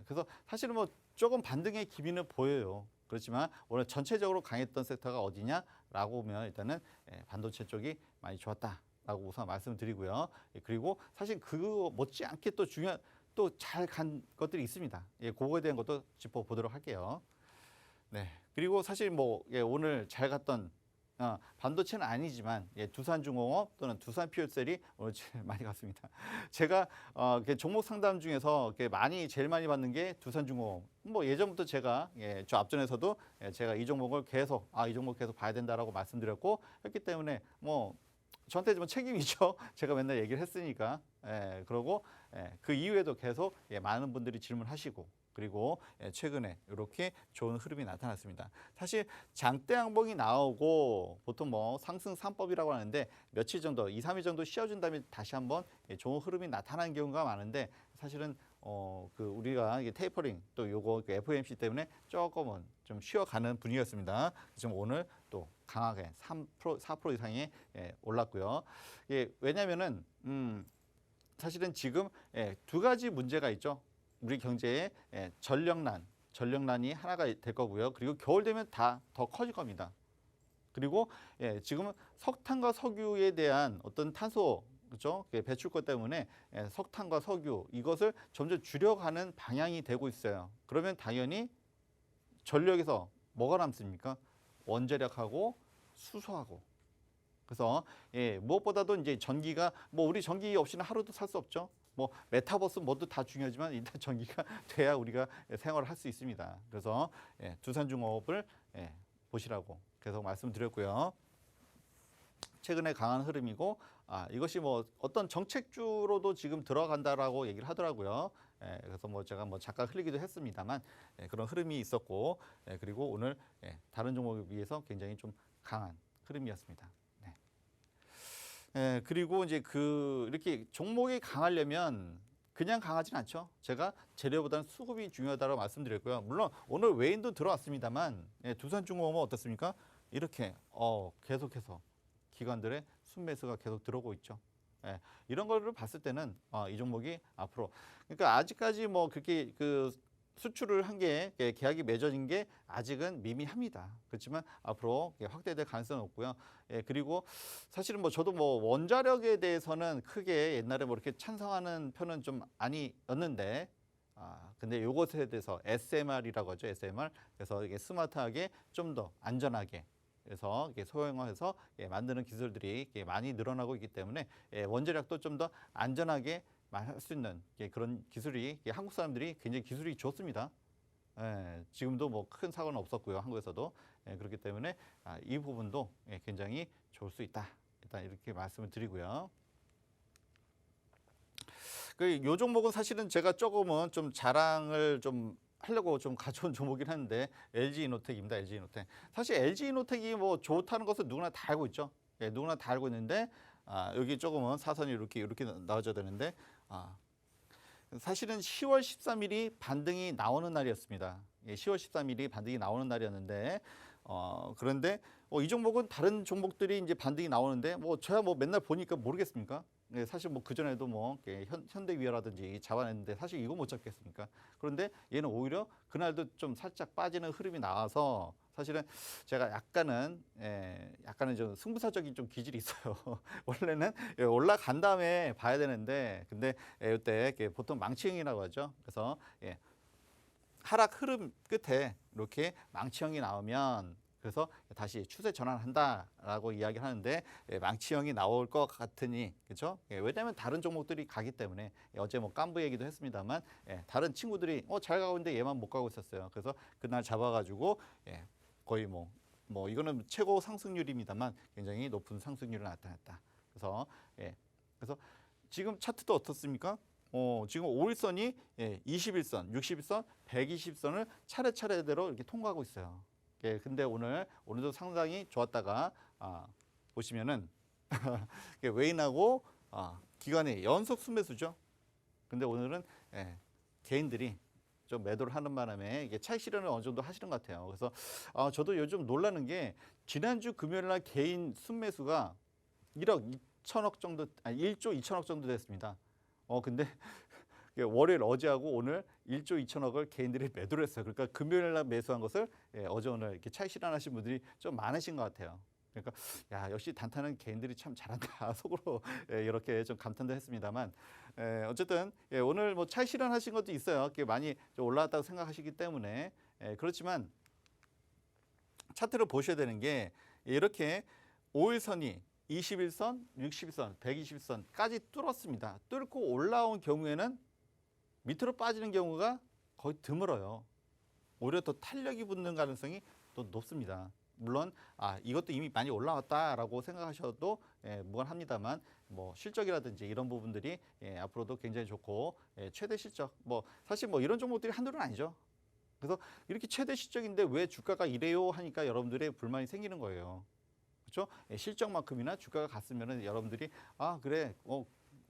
Speaker 2: 그래서 사실은 뭐 조금 반등의 기미는 보여요. 그렇지만 오늘 전체적으로 강했던 섹터가 어디냐라고 보면 일단은 반도체 쪽이 많이 좋았다라고 우선 말씀을 드리고요. 그리고 사실 그거 못지않게 또 중요한 또 잘 간 것들이 있습니다. 그거에 대한 것도 짚어보도록 할게요. 그리고 사실 뭐 오늘 잘 갔던 반도체는 아니지만 두산중공업 또는 두산퓨얼셀이 오늘 제일 많이 갔습니다. 제가 종목 상담 중에서 제일 많이 받는 게 두산중공업. 뭐 예전부터 제가 저 앞전에서도 제가 이 종목을 계속 이 종목 계속 봐야 된다라고 말씀드렸고 했기 때문에 뭐 저한테 좀 책임이죠. 제가 맨날 얘기를 했으니까. 그러고 그 이후에도 계속 많은 분들이 질문하시고 그리고 최근에 이렇게 좋은 흐름이 나타났습니다. 사실 장대 양봉이 나오고 보통 뭐 상승 3법이라고 하는데 며칠 정도, 2, 3일 정도 쉬어준 다음에 다시 한번 좋은 흐름이 나타나는 경우가 많은데 사실은 우리가 테이퍼링 또 요거 FOMC 때문에 조금은 좀 쉬어가는 분위기였습니다. 지금 오늘 또 강하게 3%, 4% 이상이 올랐고요. 왜냐면은 사실은 지금 두 가지 문제가 있죠. 우리 경제에 전력난이 하나가 될 거고요. 그리고 겨울 되면 다 더 커질 겁니다. 그리고 지금은 석탄과 석유에 대한 어떤 탄소 그렇죠? 배출권 때문에 석탄과 석유 이것을 점점 줄여가는 방향이 되고 있어요. 그러면 당연히 전력에서 뭐가 남습니까? 원자력하고 수소하고. 그래서 무엇보다도 이제 전기가 뭐 우리 전기 없이는 하루도 살 수 없죠. 뭐 메타버스 뭐도 다 중요하지만 일단 전기가 돼야 우리가 생활을 할 수 있습니다. 그래서 두산중공업을 보시라고 계속 말씀드렸고요. 최근에 강한 흐름이고 이것이 뭐 어떤 정책주로도 지금 들어간다라고 얘기를 하더라고요. 그래서 뭐 제가 뭐 잠깐 흘리기도 했습니다만 그런 흐름이 있었고 그리고 오늘 다른 종목에 비해서 굉장히 좀 강한 흐름이었습니다. 그리고 이제 이렇게 종목이 강하려면 그냥 강하진 않죠. 제가 재료보다는 수급이 중요하다고 말씀드렸고요. 물론 오늘 외인도 들어왔습니다만 두산중공업은 어떻습니까? 이렇게 계속해서 기관들의 순매수가 계속 들어오고 있죠. 이런 거를 봤을 때는 이 종목이 앞으로 그러니까 아직까지 뭐 그렇게 수출을 한 게 계약이 맺어진 게 아직은 미미합니다. 그렇지만 앞으로 확대될 가능성은 없고요. 그리고 사실은 뭐 저도 뭐 원자력에 대해서는 크게 옛날에 뭐 이렇게 찬성하는 편은 좀 아니었는데 근데 요것에 대해서 SMR이라고 하죠. SMR. 그래서 이게 스마트하게 좀 더 안전하게 그래서 소형화해서 만드는 기술들이 많이 늘어나고 있기 때문에 원자력도 좀 더 안전하게 할 수 있는 그런 기술이 한국 사람들이 굉장히 기술이 좋습니다. 지금도 뭐 큰 사고는 없었고요. 한국에서도 그렇기 때문에 이 부분도 굉장히 좋을 수 있다. 일단 이렇게 말씀을 드리고요. 이 종목은 사실은 제가 조금은 좀 자랑을 좀 하려고 좀 가져온 종목이긴 한데 LG이노텍입니다. LG이노텍. 사실 LG이노텍이 뭐 좋다는 것은 누구나 다 알고 있죠. 예, 누구나 다 알고 있는데 여기 조금은 사선이 이렇게 나와줘야 되는데 사실은 10월 13일이 반등이 나오는 날이었습니다. 예, 10월 13일이 반등이 나오는 날이었는데 그런데 이 종목은 다른 종목들이 이제 반등이 나오는데 저야 맨날 보니까 모르겠습니까? 예, 사실 그 전에도 현대위어라든지 잡아냈는데 사실 이거 못 잡겠습니까? 그런데 얘는 오히려 그날도 좀 살짝 빠지는 흐름이 나와서 사실은 제가 약간은 좀 승부사적인 좀 기질이 있어요. 원래는 올라간 다음에 봐야 되는데 근데 이때 보통 망치형이라고 하죠. 그래서 하락 흐름 끝에 이렇게 망치형이 나오면 그래서 다시 추세 전환한다라고 이야기를 하는데 망치형이 나올 것 같으니 그렇죠? 왜냐하면 다른 종목들이 가기 때문에 어제 깐부 얘기도 했습니다만 다른 친구들이 잘 가고 있는데 얘만 못 가고 있었어요. 그래서 그날 잡아가지고 거의 이거는 최고 상승률입니다만 굉장히 높은 상승률을 나타냈다. 그래서 지금 차트도 어떻습니까? 지금 5일선이 21선, 61선, 120선을 차례차례대로 이렇게 통과하고 있어요. 근데 오늘도 상당히 좋았다가 보시면은 외인하고 기관의 연속 순매수죠. 근데 오늘은 개인들이 좀 매도를 하는 바람에 이게 차익 실현을 어느 정도 하시는 것 같아요. 그래서 저도 요즘 놀라는 게 지난주 금요일 날 개인 순매수가 1억 2천억 정도, 1조 2천억 정도 됐습니다. 근데 월요일 어제하고 오늘 1조 2천억을 개인들이 매도를 했어요. 그러니까 금요일 날 매수한 것을 어제 오늘 이렇게 차익 실현하신 분들이 좀 많으신 것 같아요. 그러니까 역시 단타는 개인들이 참 잘한다 속으로 이렇게 좀 감탄도 했습니다만 어쨌든 오늘 차익 실현하신 것도 있어요. 많이 좀 올라왔다고 생각하시기 때문에 그렇지만 차트를 보셔야 되는 게 이렇게 5일선이 21선, 60선, 120선까지 뚫었습니다. 뚫고 올라온 경우에는 밑으로 빠지는 경우가 거의 드물어요. 오히려 더 탄력이 붙는 가능성이 더 높습니다. 물론 이것도 이미 많이 올라왔다라고 생각하셔도 무관합니다만 실적이라든지 이런 부분들이 앞으로도 굉장히 좋고 최대 실적 사실 이런 종목들이 한둘은 아니죠. 그래서 이렇게 최대 실적인데 왜 주가가 이래요 하니까 여러분들의 불만이 생기는 거예요. 그렇죠? 실적만큼이나 주가가 갔으면은 여러분들이 그래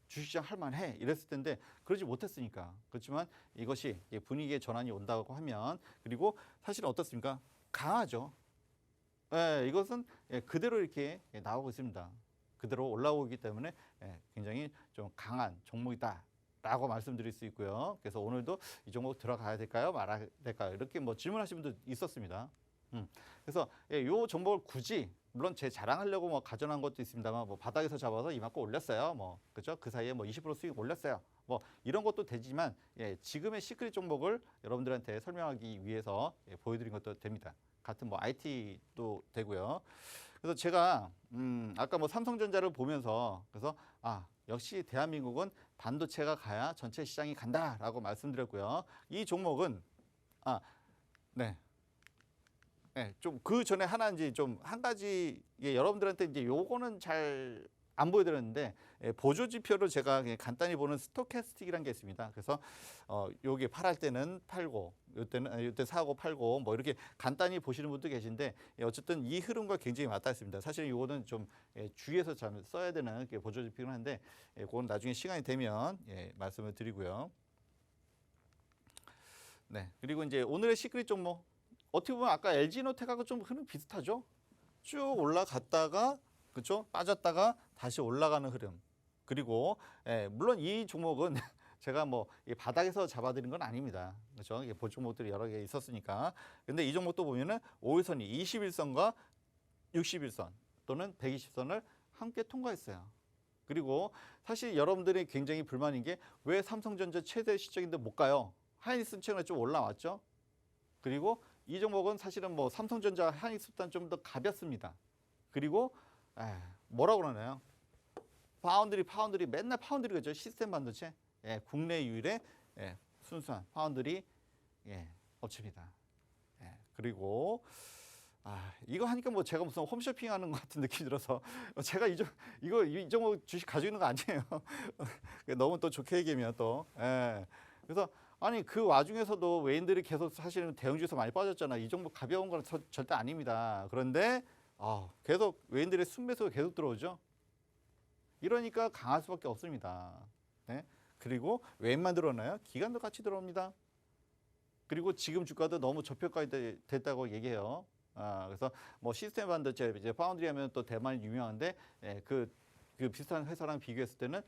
Speaker 2: 주식시장 할만해 이랬을 텐데 그러지 못했으니까. 그렇지만 이것이 분위기의 전환이 온다고 하면 그리고 사실은 어떻습니까? 강하죠. 이것은 그대로 이렇게 나오고 있습니다. 그대로 올라오기 때문에 굉장히 좀 강한 종목이다라고 말씀드릴 수 있고요. 그래서 오늘도 이 종목 들어가야 될까요? 말아야 될까요? 이렇게 질문하신 분도 있었습니다. 그래서 이 종목을 굳이 물론 제 자랑하려고 가져난 것도 있습니다만 바닥에서 잡아서 이만큼 올렸어요. 그죠? 그 사이에 20% 수익 올렸어요. 이런 것도 되지만 지금의 시크릿 종목을 여러분들한테 설명하기 위해서 보여드린 것도 됩니다. 같은 IT도 되고요. 그래서 제가 아까 삼성전자를 보면서 그래서 역시 대한민국은 반도체가 가야 전체 시장이 간다라고 말씀드렸고요. 이 종목은 좀 그 전에 한 가지 여러분들한테 이제 요거는 잘 안 보여드렸는데 보조 지표로 제가 그냥 간단히 보는 스토캐스틱이라는 게 있습니다. 그래서 요게 팔할 때는 팔고 요때 사고 팔고 이렇게 간단히 보시는 분도 계신데 어쨌든 이 흐름과 굉장히 맞닿아 있습니다. 사실 요거는 좀 주의해서 잘 써야 되는 보조 지표긴 한데 그건 나중에 시간이 되면 말씀을 드리고요. 그리고 이제 오늘의 시크릿 종목 어떻게 보면 아까 LG노텍하고 좀 흐름 비슷하죠. 쭉 올라갔다가 그렇죠? 빠졌다가 다시 올라가는 흐름. 그리고 물론 이 종목은 제가 이 바닥에서 잡아드린 건 아닙니다. 그렇죠? 이게 볼 종목들이 여러 개 있었으니까. 근데 이 종목도 보면은 5일선이 21선과 61선 또는 120선을 함께 통과했어요. 그리고 사실 여러분들이 굉장히 불만인 게 왜 삼성전자 최대 시적인데 못 가요? 하이닉스 최근에 좀 올라왔죠. 그리고 이 종목은 사실은 삼성전자 하이닉스보다는 좀 더 가볍습니다. 그리고 뭐라고 그러나요? 파운드리 맨날 파운드리죠. 시스템 반도체 국내 유일의 순수한 파운드리 업체입니다. 그리고 이거 하니까 제가 무슨 홈쇼핑 하는 것 같은 느낌이 들어서 제가 이 종목 주식 가지고 있는 거 아니에요. 너무 또 좋게 얘기하면 또 그래서 아니 그 와중에서도 외인들이 계속 사실은 대형주에서 많이 빠졌잖아. 이 종목 가벼운 건 절대 아닙니다. 그런데 계속 외인들의 순매수가 계속 들어오죠. 이러니까 강할 수밖에 없습니다. 네? 그리고 외인만 들어오나요? 기관도 같이 들어옵니다. 그리고 지금 주가도 너무 저평가 됐다고 얘기해요. 그래서 뭐 시스템 반도체 이제 파운드리 하면 또 대만이 유명한데 그 비슷한 회사랑 비교했을 때는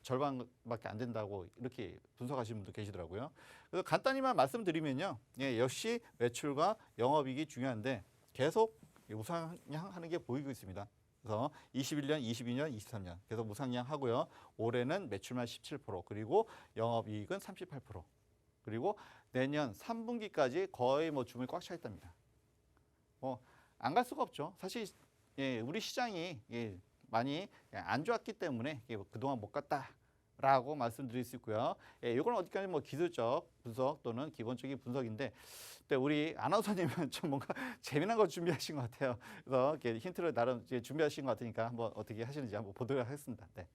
Speaker 2: 절반밖에 안 된다고 이렇게 분석하시는 분도 계시더라고요. 그래서 간단히만 말씀드리면요, 역시 매출과 영업이익이 중요한데 계속 우상향하는 게 보이고 있습니다. 그래서 21년, 22년, 23년 계속 우상향하고요. 올해는 매출만 17% 그리고 영업이익은 38%. 그리고 내년 3분기까지 거의 뭐 주문이 꽉 차 있답니다. 안 갈 수가 없죠. 사실 우리 시장이 많이 안 좋았기 때문에 그동안 못 갔다라고 말씀드릴 수 있고요. 이건 어디까지 뭐 기술적 분석 또는 기본적인 분석인데, 우리 아나운서님은 좀 뭔가 재미난 거 준비하신 것 같아요. 그래서 이렇게 힌트를 나름 이제 준비하신 것 같으니까 한번 어떻게 하시는지 한번 보도록 하겠습니다. 네.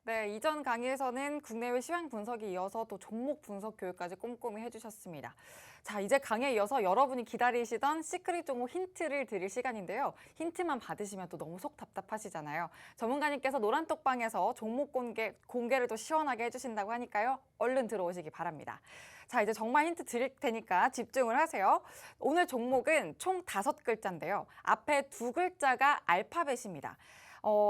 Speaker 1: 네, 이전 강의에서는 국내외 시황 분석에 이어서 또 종목 분석 교육까지 꼼꼼히 해주셨습니다. 자, 이제 강의에 이어서 여러분이 기다리시던 시크릿 종목 힌트를 드릴 시간인데요. 힌트만 받으시면 또 너무 속 답답하시잖아요. 전문가님께서 노란톡방에서 종목 공개를 또 시원하게 해주신다고 하니까요. 얼른 들어오시기 바랍니다. 자, 이제 정말 힌트 드릴 테니까 집중을 하세요. 오늘 종목은 총 5글자인데요. 앞에 2글자가 알파벳입니다.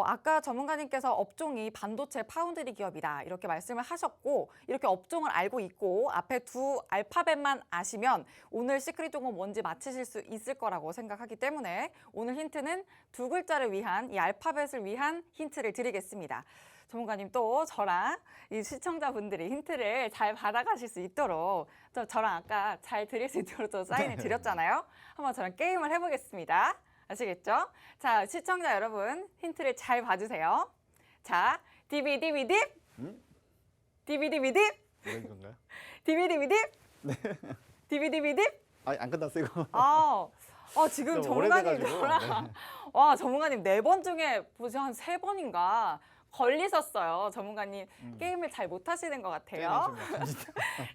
Speaker 1: 아까 전문가님께서 업종이 반도체 파운드리 기업이다 이렇게 말씀을 하셨고, 이렇게 업종을 알고 있고 앞에 2 알파벳만 아시면 오늘 시크릿 종목 뭔지 맞히실 수 있을 거라고 생각하기 때문에 오늘 힌트는 2글자를 위한 이 알파벳을 위한 힌트를 드리겠습니다. 전문가님 또 저랑 이 시청자분들이 힌트를 잘 받아가실 수 있도록 저랑 아까 잘 드릴 수 있도록 또 사인을 드렸잖아요. 한번 저랑 게임을 해보겠습니다. 아시겠죠? 자, 시청자 여러분 힌트를 잘 봐주세요. 자, 디비디비딥, 디비디비딥,
Speaker 2: 이런 건가요?
Speaker 1: 디비디비딥,
Speaker 2: 네.
Speaker 1: 디비디비딥.
Speaker 2: 안 끝났어요 이거.
Speaker 1: 지금
Speaker 2: 너무
Speaker 1: 전문가님
Speaker 2: 오래돼가지고,
Speaker 1: 저랑 전문가님 4번 중에 뭐지 한 3번인가 걸리셨어요. 전문가님 게임을 잘 못하시는 것 같아요.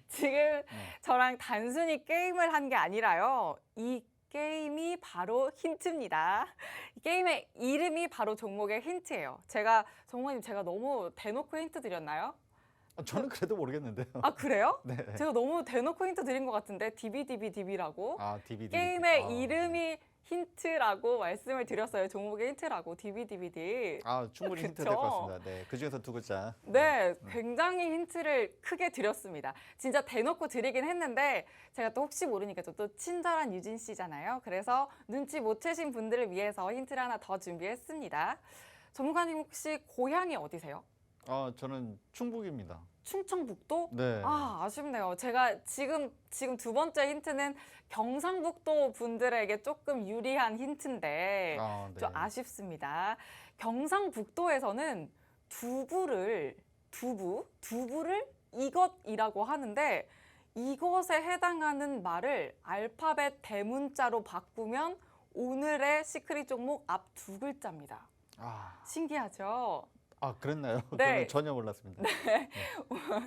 Speaker 1: 지금 저랑 단순히 게임을 한 게 아니라요. 이 게임이 바로 힌트입니다. 게임의 이름이 바로 종목의 힌트예요. 전문가님 제가 너무 대놓고 힌트 드렸나요?
Speaker 2: 저는 그래도 모르겠는데요.
Speaker 1: 아, 그래요?
Speaker 2: 네.
Speaker 1: 제가 너무 대놓고 힌트 드린 것 같은데 디비디비디비라고
Speaker 2: DVD.
Speaker 1: 게임의 이름이 힌트라고 말씀을 드렸어요. 종목의 힌트라고 디비디비디.
Speaker 2: 충분히 힌트
Speaker 1: 그쵸?
Speaker 2: 될 것 같습니다. 네, 그 중에서 2글자.
Speaker 1: 네, 굉장히 힌트를 크게 드렸습니다. 진짜 대놓고 드리긴 했는데 제가 또 혹시 모르니까 또 친절한 유진 씨잖아요. 그래서 눈치 못 채신 분들을 위해서 힌트를 하나 더 준비했습니다. 전문가님 혹시 고향이 어디세요?
Speaker 2: 저는 충북입니다.
Speaker 1: 충청북도?
Speaker 2: 네.
Speaker 1: 아쉽네요. 제가 지금 2번째 힌트는 경상북도 분들에게 조금 유리한 힌트인데
Speaker 2: 네.
Speaker 1: 좀 아쉽습니다. 경상북도에서는 두부를 이것이라고 하는데 이것에 해당하는 말을 알파벳 대문자로 바꾸면 오늘의 시크릿 종목 앞 2글자입니다. 신기하죠?
Speaker 2: 그랬나요?
Speaker 1: 네.
Speaker 2: 저는 전혀 몰랐습니다.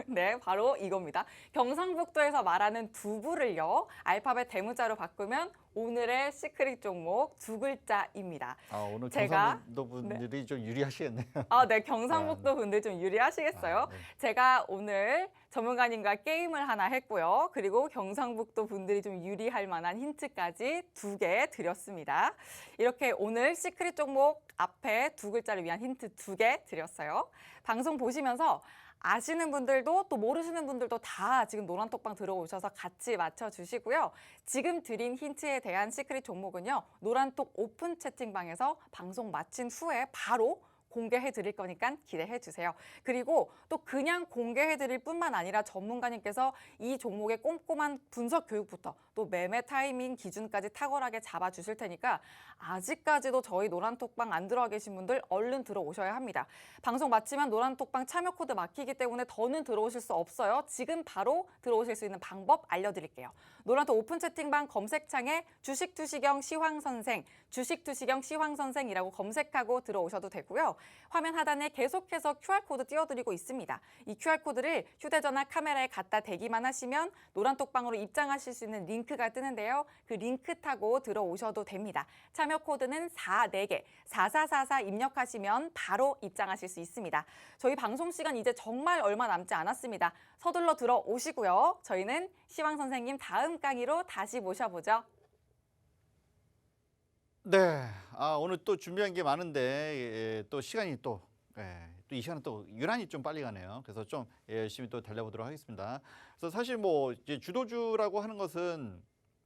Speaker 1: 네, 바로 이겁니다. 경상북도에서 말하는 두부를요, 알파벳 대문자로 바꾸면 오늘의 시크릿 종목 2글자입니다.
Speaker 2: 오늘
Speaker 1: 제가-
Speaker 2: 경상도 분들이 좀 유리하시겠네요.
Speaker 1: 네, 경상북도 분들 좀 유리하시겠어요?
Speaker 2: 네.
Speaker 1: 제가 오늘 전문가님과 게임을 하나 했고요. 그리고 경상북도 분들이 좀 유리할 만한 힌트까지 2개 드렸습니다. 이렇게 오늘 시크릿 종목 앞에 2글자를 위한 힌트 2개 드렸어요. 방송 보시면서 아시는 분들도 또 모르시는 분들도 다 지금 노란톡방 들어오셔서 같이 맞춰주시고요. 지금 드린 힌트에 대한 시크릿 종목은요. 노란톡 오픈 채팅방에서 방송 마친 후에 바로 공개해 드릴 거니까 기대해 주세요. 그리고 또 그냥 공개해 드릴 뿐만 아니라 전문가님께서 이 종목의 꼼꼼한 분석 교육부터 또 매매 타이밍 기준까지 탁월하게 잡아 주실 테니까 아직까지도 저희 노란톡방 안 들어와 계신 분들 얼른 들어오셔야 합니다. 방송 마치면 노란톡방 참여 코드 막히기 때문에 더는 들어오실 수 없어요. 지금 바로 들어오실 수 있는 방법 알려드릴게요. 노란톡 오픈 채팅방 검색창에 주식투시경 시황선생, 주식투시경 시황선생이라고 검색하고 들어오셔도 되고요. 화면 하단에 계속해서 QR코드 띄워드리고 있습니다. 이 QR코드를 휴대전화 카메라에 갖다 대기만 하시면 노란톡방으로 입장하실 수 있는 링크가 뜨는데요. 그 링크 타고 들어오셔도 됩니다. 참여 코드는 4개, 4444 입력하시면 바로 입장하실 수 있습니다. 저희 방송 시간 이제 정말 얼마 남지 않았습니다. 서둘러 들어오시고요. 저희는 시황 선생님 다음 강의로 다시 모셔보죠.
Speaker 2: 네, 오늘 또 준비한 게 많은데 또 시간이 또 이 시간은 또 유난히 좀 빨리 가네요. 그래서 좀 열심히 또 달려보도록 하겠습니다. 그래서 사실 뭐 이제 주도주라고 하는 것은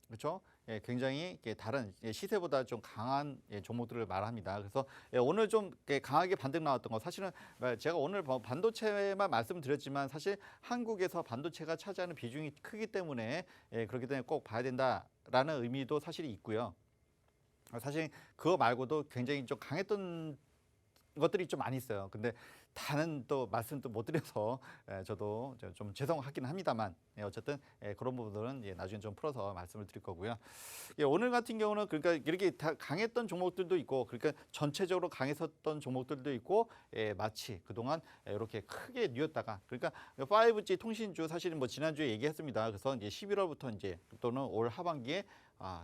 Speaker 2: 그렇죠? 굉장히 다른 시세보다 좀 강한 종목들을 말합니다. 그래서 오늘 좀 강하게 반등 나왔던 거 사실은 제가 오늘 반도체만 말씀을 드렸지만 사실 한국에서 반도체가 차지하는 비중이 크기 때문에 그렇기 때문에 꼭 봐야 된다라는 의미도 사실이 있고요. 사실 그거 말고도 굉장히 좀 강했던 것들이 좀 많이 있어요. 근데 다는 또 말씀 또 못 드려서 저도 좀 죄송하긴 합니다만 어쨌든 그런 부분들은 나중에 좀 풀어서 말씀을 드릴 거고요. 오늘 같은 경우는 그러니까 이렇게 다 강했던 종목들도 있고 그러니까 전체적으로 강했었던 종목들도 있고 마치 그동안 이렇게 크게 뉘었다가 그러니까 5G 통신주 사실은 뭐 지난주에 얘기했습니다. 그래서 이제 11월부터 이제 또는 올 하반기에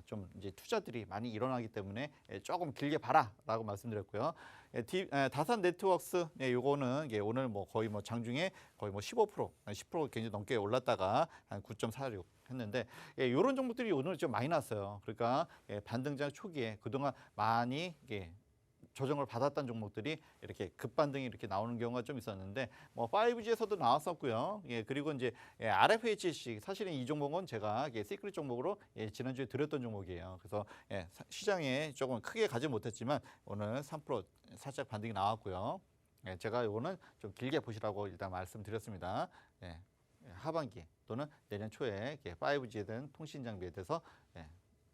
Speaker 2: 좀 이제 투자들이 많이 일어나기 때문에 조금 길게 봐라라고 말씀드렸고요. 다산 네트워크스 요거는 오늘 뭐 거의 뭐 장중에 거의 뭐 15%, 10% 굉장히 넘게 올랐다가 한 9.46 했는데 이런 종목들이 오늘 좀 많이 났어요. 그러니까 반등장 초기에 그동안 많이 조정을 받았던 종목들이 이렇게 급반등이 이렇게 나오는 경우가 좀 있었는데 뭐 5G에서도 나왔었고요. 그리고 이제 RFHC 사실은 이 종목은 제가 시크릿 종목으로 지난주에 드렸던 종목이에요. 그래서 시장에 조금 크게 가지 못했지만 오늘 3% 살짝 반등이 나왔고요. 제가 이거는 좀 길게 보시라고 일단 말씀드렸습니다. 하반기 또는 내년 초에 5G에 대한 통신 장비에 대해서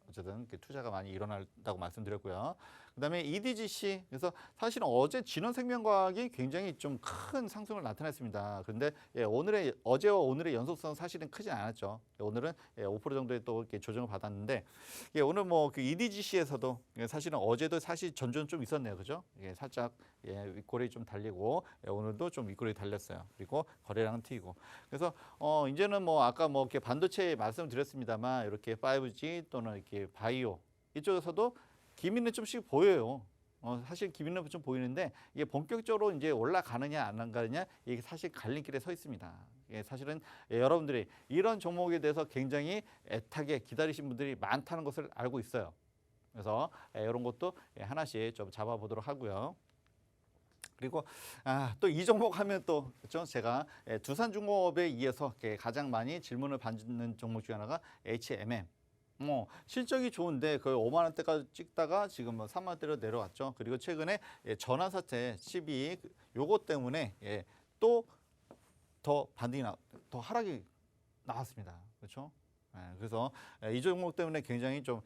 Speaker 2: 어쨌든 투자가 많이 일어난다고 말씀드렸고요. 그다음에 EDGC 그래서 사실은 어제 진원생명과학이 굉장히 좀 큰 상승을 나타냈습니다. 그런데 어제와 오늘의 연속성 사실은 크지 않았죠. 오늘은 5% 정도의 또 이렇게 조정을 받았는데 오늘 뭐 그 EDGC에서도 사실은 어제도 사실 전전 좀 있었네요, 그죠? 살짝 윗꼬리 좀 달리고 오늘도 좀 윗꼬리 달렸어요. 그리고 거래량은 튀고 그래서 이제는 뭐 아까 뭐 이렇게 반도체 말씀드렸습니다만 이렇게 5G 또는 이렇게 바이오 이쪽에서도 기미는 좀씩 보여요. 사실 기미는 좀 보이는데 이게 본격적으로 이제 올라가느냐 안 가느냐 이게 사실 갈림길에 서 있습니다. 사실은 여러분들이 이런 종목에 대해서 굉장히 애타게 기다리신 분들이 많다는 것을 알고 있어요. 그래서 이런 것도 하나씩 좀 잡아보도록 하고요. 그리고 또 이 종목 하면 또 그렇죠? 제가 두산중공업에 이어서 가장 많이 질문을 받는 종목 중 하나가 HMM. 실적이 좋은데 거의 5만 원대까지 찍다가 지금 3만 원대로 내려왔죠. 그리고 최근에 전환사채 12 요것 때문에 또 더 반등이 더 하락이 나왔습니다. 그렇죠? 그래서 이 종목 때문에 굉장히 좀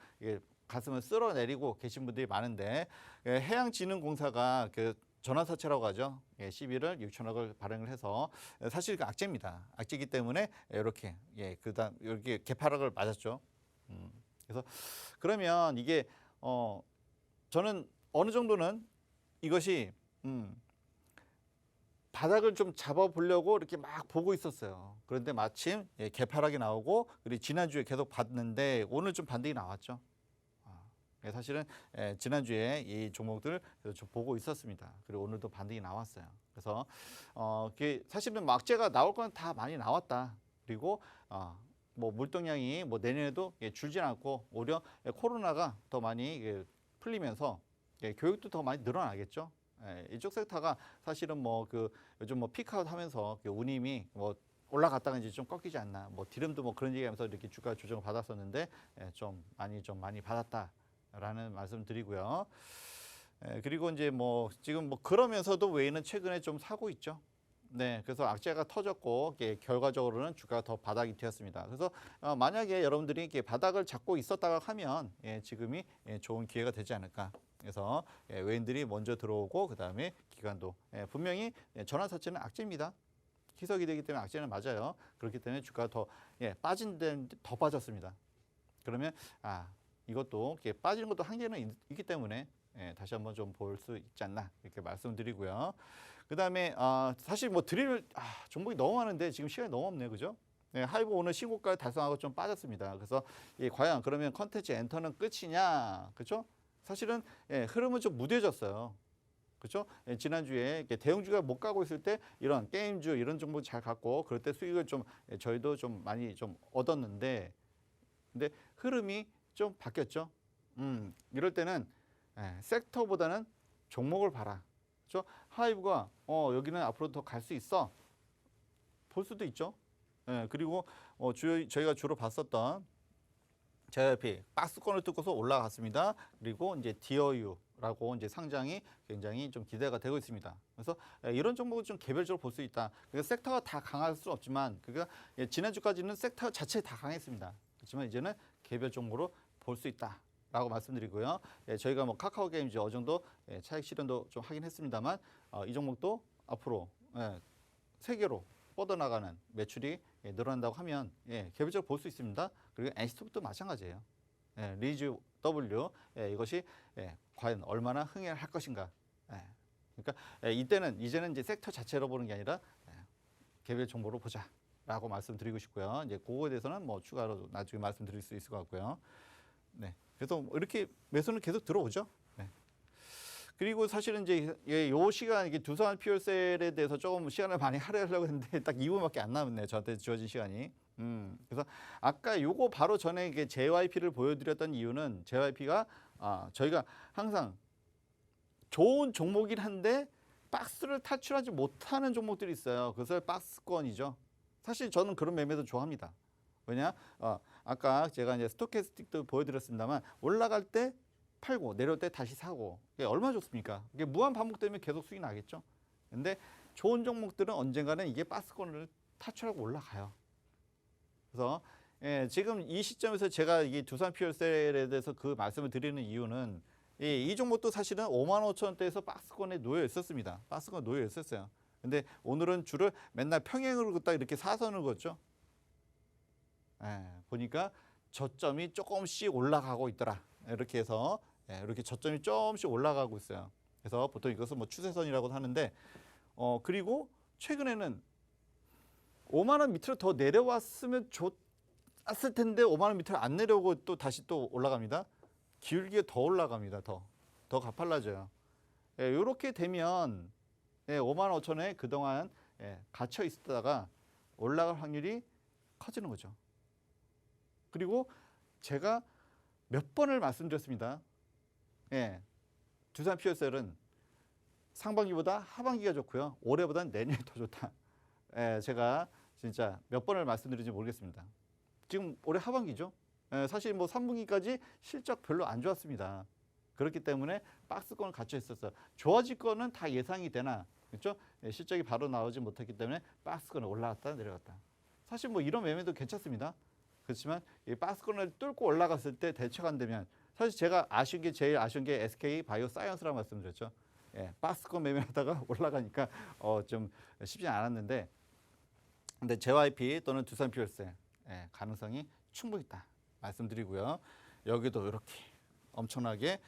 Speaker 2: 가슴을 쓸어내리고 계신 분들이 많은데 해양진흥공사가 그 전환사채라고 하죠. 11을 6천억을 발행을 해서 사실 그 악재입니다. 악재이기 때문에 이렇게 그다음 이렇게 개파락을 맞았죠. 그래서 그러면 이게 저는 어느 정도는 이것이 바닥을 좀 잡아보려고 이렇게 막 보고 있었어요. 그런데 마침 개파락이 나오고 그리고 지난주에 계속 봤는데 오늘 좀 반등이 나왔죠. 사실은 지난주에 이 종목들 좀 보고 있었습니다. 그리고 오늘도 반등이 나왔어요. 그래서 사실은 악재가 나올 건 다 많이 나왔다. 그리고 뭐 물동량이 뭐 내년에도 줄지 않고 오히려 코로나가 더 많이 풀리면서 교육도 더 많이 늘어나겠죠. 이쪽 섹터가 사실은 뭐 그 요즘 뭐 피크아웃 하면서 그 운임이 뭐 올라갔다가 이제 좀 꺾이지 않나. 뭐 디램도 뭐 그런 얘기하면서 이렇게 주가 조정을 받았었는데 좀 많이 받았다라는 말씀 드리고요. 그리고 이제 뭐 지금 뭐 그러면서도 웨이는 최근에 좀 사고 있죠. 네, 그래서 악재가 터졌고 결과적으로는 주가가 더 바닥이 되었습니다. 그래서 만약에 여러분들이 이렇게 바닥을 잡고 있었다가 하면 지금이 좋은 기회가 되지 않을까. 그래서 외인들이 먼저 들어오고 그 다음에 기관도 분명히 전환사채는 악재입니다. 희석이 되기 때문에 악재는 맞아요. 그렇기 때문에 주가가 더 빠진 데는 더 빠졌습니다. 그러면 이것도 빠지는 것도 한계는 있기 때문에 다시 한번 좀 볼 수 있지 않나 이렇게 말씀드리고요. 그다음에 사실 뭐 드릴 종목이 너무 많은데 지금 시간이 너무 없네요, 그죠? 하이브 오늘 신고가를 달성하고 좀 빠졌습니다. 그래서 과연 그러면 컨텐츠 엔터는 끝이냐, 그렇죠? 사실은 흐름은 좀 무뎌졌어요. 그렇죠? 지난주에 대형주가 못 가고 있을 때 이런 게임주 이런 종목 잘 갖고 그럴 때 수익을 좀 저희도 좀 많이 좀 얻었는데 근데 흐름이 좀 바뀌었죠. 이럴 때는 섹터보다는 종목을 봐라. 그렇죠? 하이브가 여기는 앞으로 더 갈 수 있어. 볼 수도 있죠. 그리고 저희가 주로 봤었던 JYP 박스권을 뚫고서 올라갔습니다. 그리고 이제 디어유라고 이제 상장이 굉장히 좀 기대가 되고 있습니다. 그래서 이런 종목은 좀 개별적으로 볼 수 있다. 그래서 섹터가 다 강할 수는 없지만 그러니까 지난주까지는 섹터 자체 다 강했습니다. 그렇지만 이제는 개별 종목으로 볼 수 있다. 라고 말씀드리고요. 저희가 뭐 카카오 게임즈 어느 정도 차익 실현도 좀 하긴 했습니다만 이 종목도 앞으로 세계로 뻗어나가는 매출이 늘어난다고 하면 개별적으로 볼 수 있습니다. 그리고 NCT도 마찬가지예요. 리즈 W 이것이 과연 얼마나 흥행할 것인가. 그러니까 이제는 이제 섹터 자체로 보는 게 아니라 개별 정보로 보자라고 말씀드리고 싶고요. 이제 그거에 대해서는 뭐 추가로 나중에 말씀드릴 수 있을 것 같고요. 네. 그래서 이렇게 매수는 계속 들어오죠. 네. 그리고 사실은 이제 요 시간 이게 두산 퓨얼셀에 대해서 조금 시간을 많이 할애하려고 했는데 딱 2분밖에 안 남았네요. 저한테 주어진 시간이. 그래서 아까 요거 바로 전에 이게 JYP를 보여드렸던 이유는 JYP가 저희가 항상 좋은 종목이긴 한데 박스를 탈출하지 못하는 종목들이 있어요. 그래서 박스권이죠. 사실 저는 그런 매매도 좋아합니다. 왜냐? 아까 제가 이제 스토캐스틱도 보여드렸습니다만 올라갈 때 팔고 내려올 때 다시 사고 이게 얼마나 좋습니까? 이게 무한 반복되면 계속 수익 나겠죠. 근데 좋은 종목들은 언젠가는 이게 박스권을 탈출하고 올라가요. 그래서 지금 이 시점에서 제가 이 두산 퓨얼셀에 대해서 그 말씀을 드리는 이유는 이 종목도 사실은 55,000원대에서 박스권에 놓여 있었습니다. 박스권 놓여 있었어요. 근데 오늘은 줄을 맨날 평행으로 긋다 이렇게 사선을 긋죠. 보니까 저점이 조금씩 올라가고 있더라. 이렇게 해서 이렇게 저점이 조금씩 올라가고 있어요. 그래서 보통 이것은 뭐 추세선이라고 하는데 그리고 최근에는 5만 원 밑으로 더 내려왔으면 좋았을 텐데 5만 원 밑으로 안 내려오고 또 다시 또 올라갑니다. 기울기에 더 올라갑니다. 더 가팔라져요. 이렇게 되면 5만 5천원에 그동안 갇혀 있다가 올라갈 확률이 커지는 거죠. 그리고 제가 몇 번을 말씀드렸습니다. 두산 퓨얼셀은 상반기보다 하반기가 좋고요. 올해보다는 내년이 더 좋다. 제가 진짜 몇 번을 말씀드리는지 모르겠습니다. 지금 올해 하반기죠. 사실 뭐 3분기까지 실적 별로 안 좋았습니다. 그렇기 때문에 박스권을 갖춰 있었어요. 좋아질 거는 다 예상이 되나, 그렇죠? 실적이 바로 나오지 못했기 때문에 박스권을 올라갔다 내려갔다. 사실 뭐 이런 매매도 괜찮습니다. 그렇지만 이 박스권을 뚫고 올라갔을 때 대처가 안 되면 사실 제가 제일 아쉬운 게 SK 바이오사이언스라고 말씀드렸죠. 박스권 매매하다가 올라가니까 좀 쉽지 않았는데 근데 JYP 또는 두산 퓨얼셀 가능성이 충분히 있다 말씀드리고요. 여기도 이렇게 엄청나게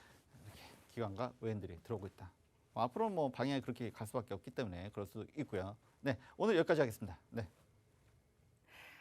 Speaker 2: 이렇게 기관과 외인들이 들어오고 있다. 앞으로 뭐 방향이 그렇게 갈 수밖에 없기 때문에 그럴 수 있고요. 네, 오늘 여기까지 하겠습니다. 네.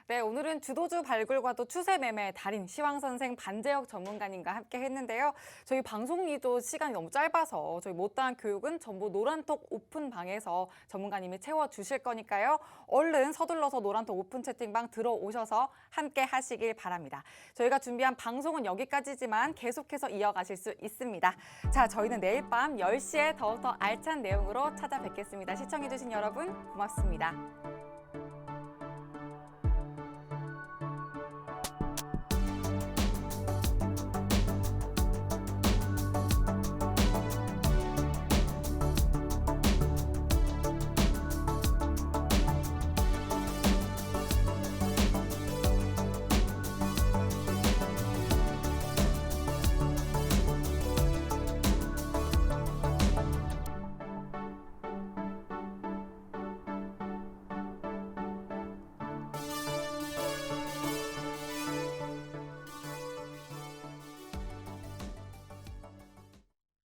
Speaker 1: 네, 오늘은 주도주 발굴과도 추세 매매 달인 시황 선생 반재혁 전문가님과 함께 했는데요. 저희 방송이도 시간이 너무 짧아서 저희 못다한 교육은 전부 노란톡 오픈방에서 전문가님이 채워주실 거니까요. 얼른 서둘러서 노란톡 오픈 채팅방 들어오셔서 함께 하시길 바랍니다. 저희가 준비한 방송은 여기까지지만 계속해서 이어가실 수 있습니다. 자, 저희는 내일 밤 10시에 더욱더 알찬 내용으로 찾아뵙겠습니다. 시청해주신 여러분 고맙습니다.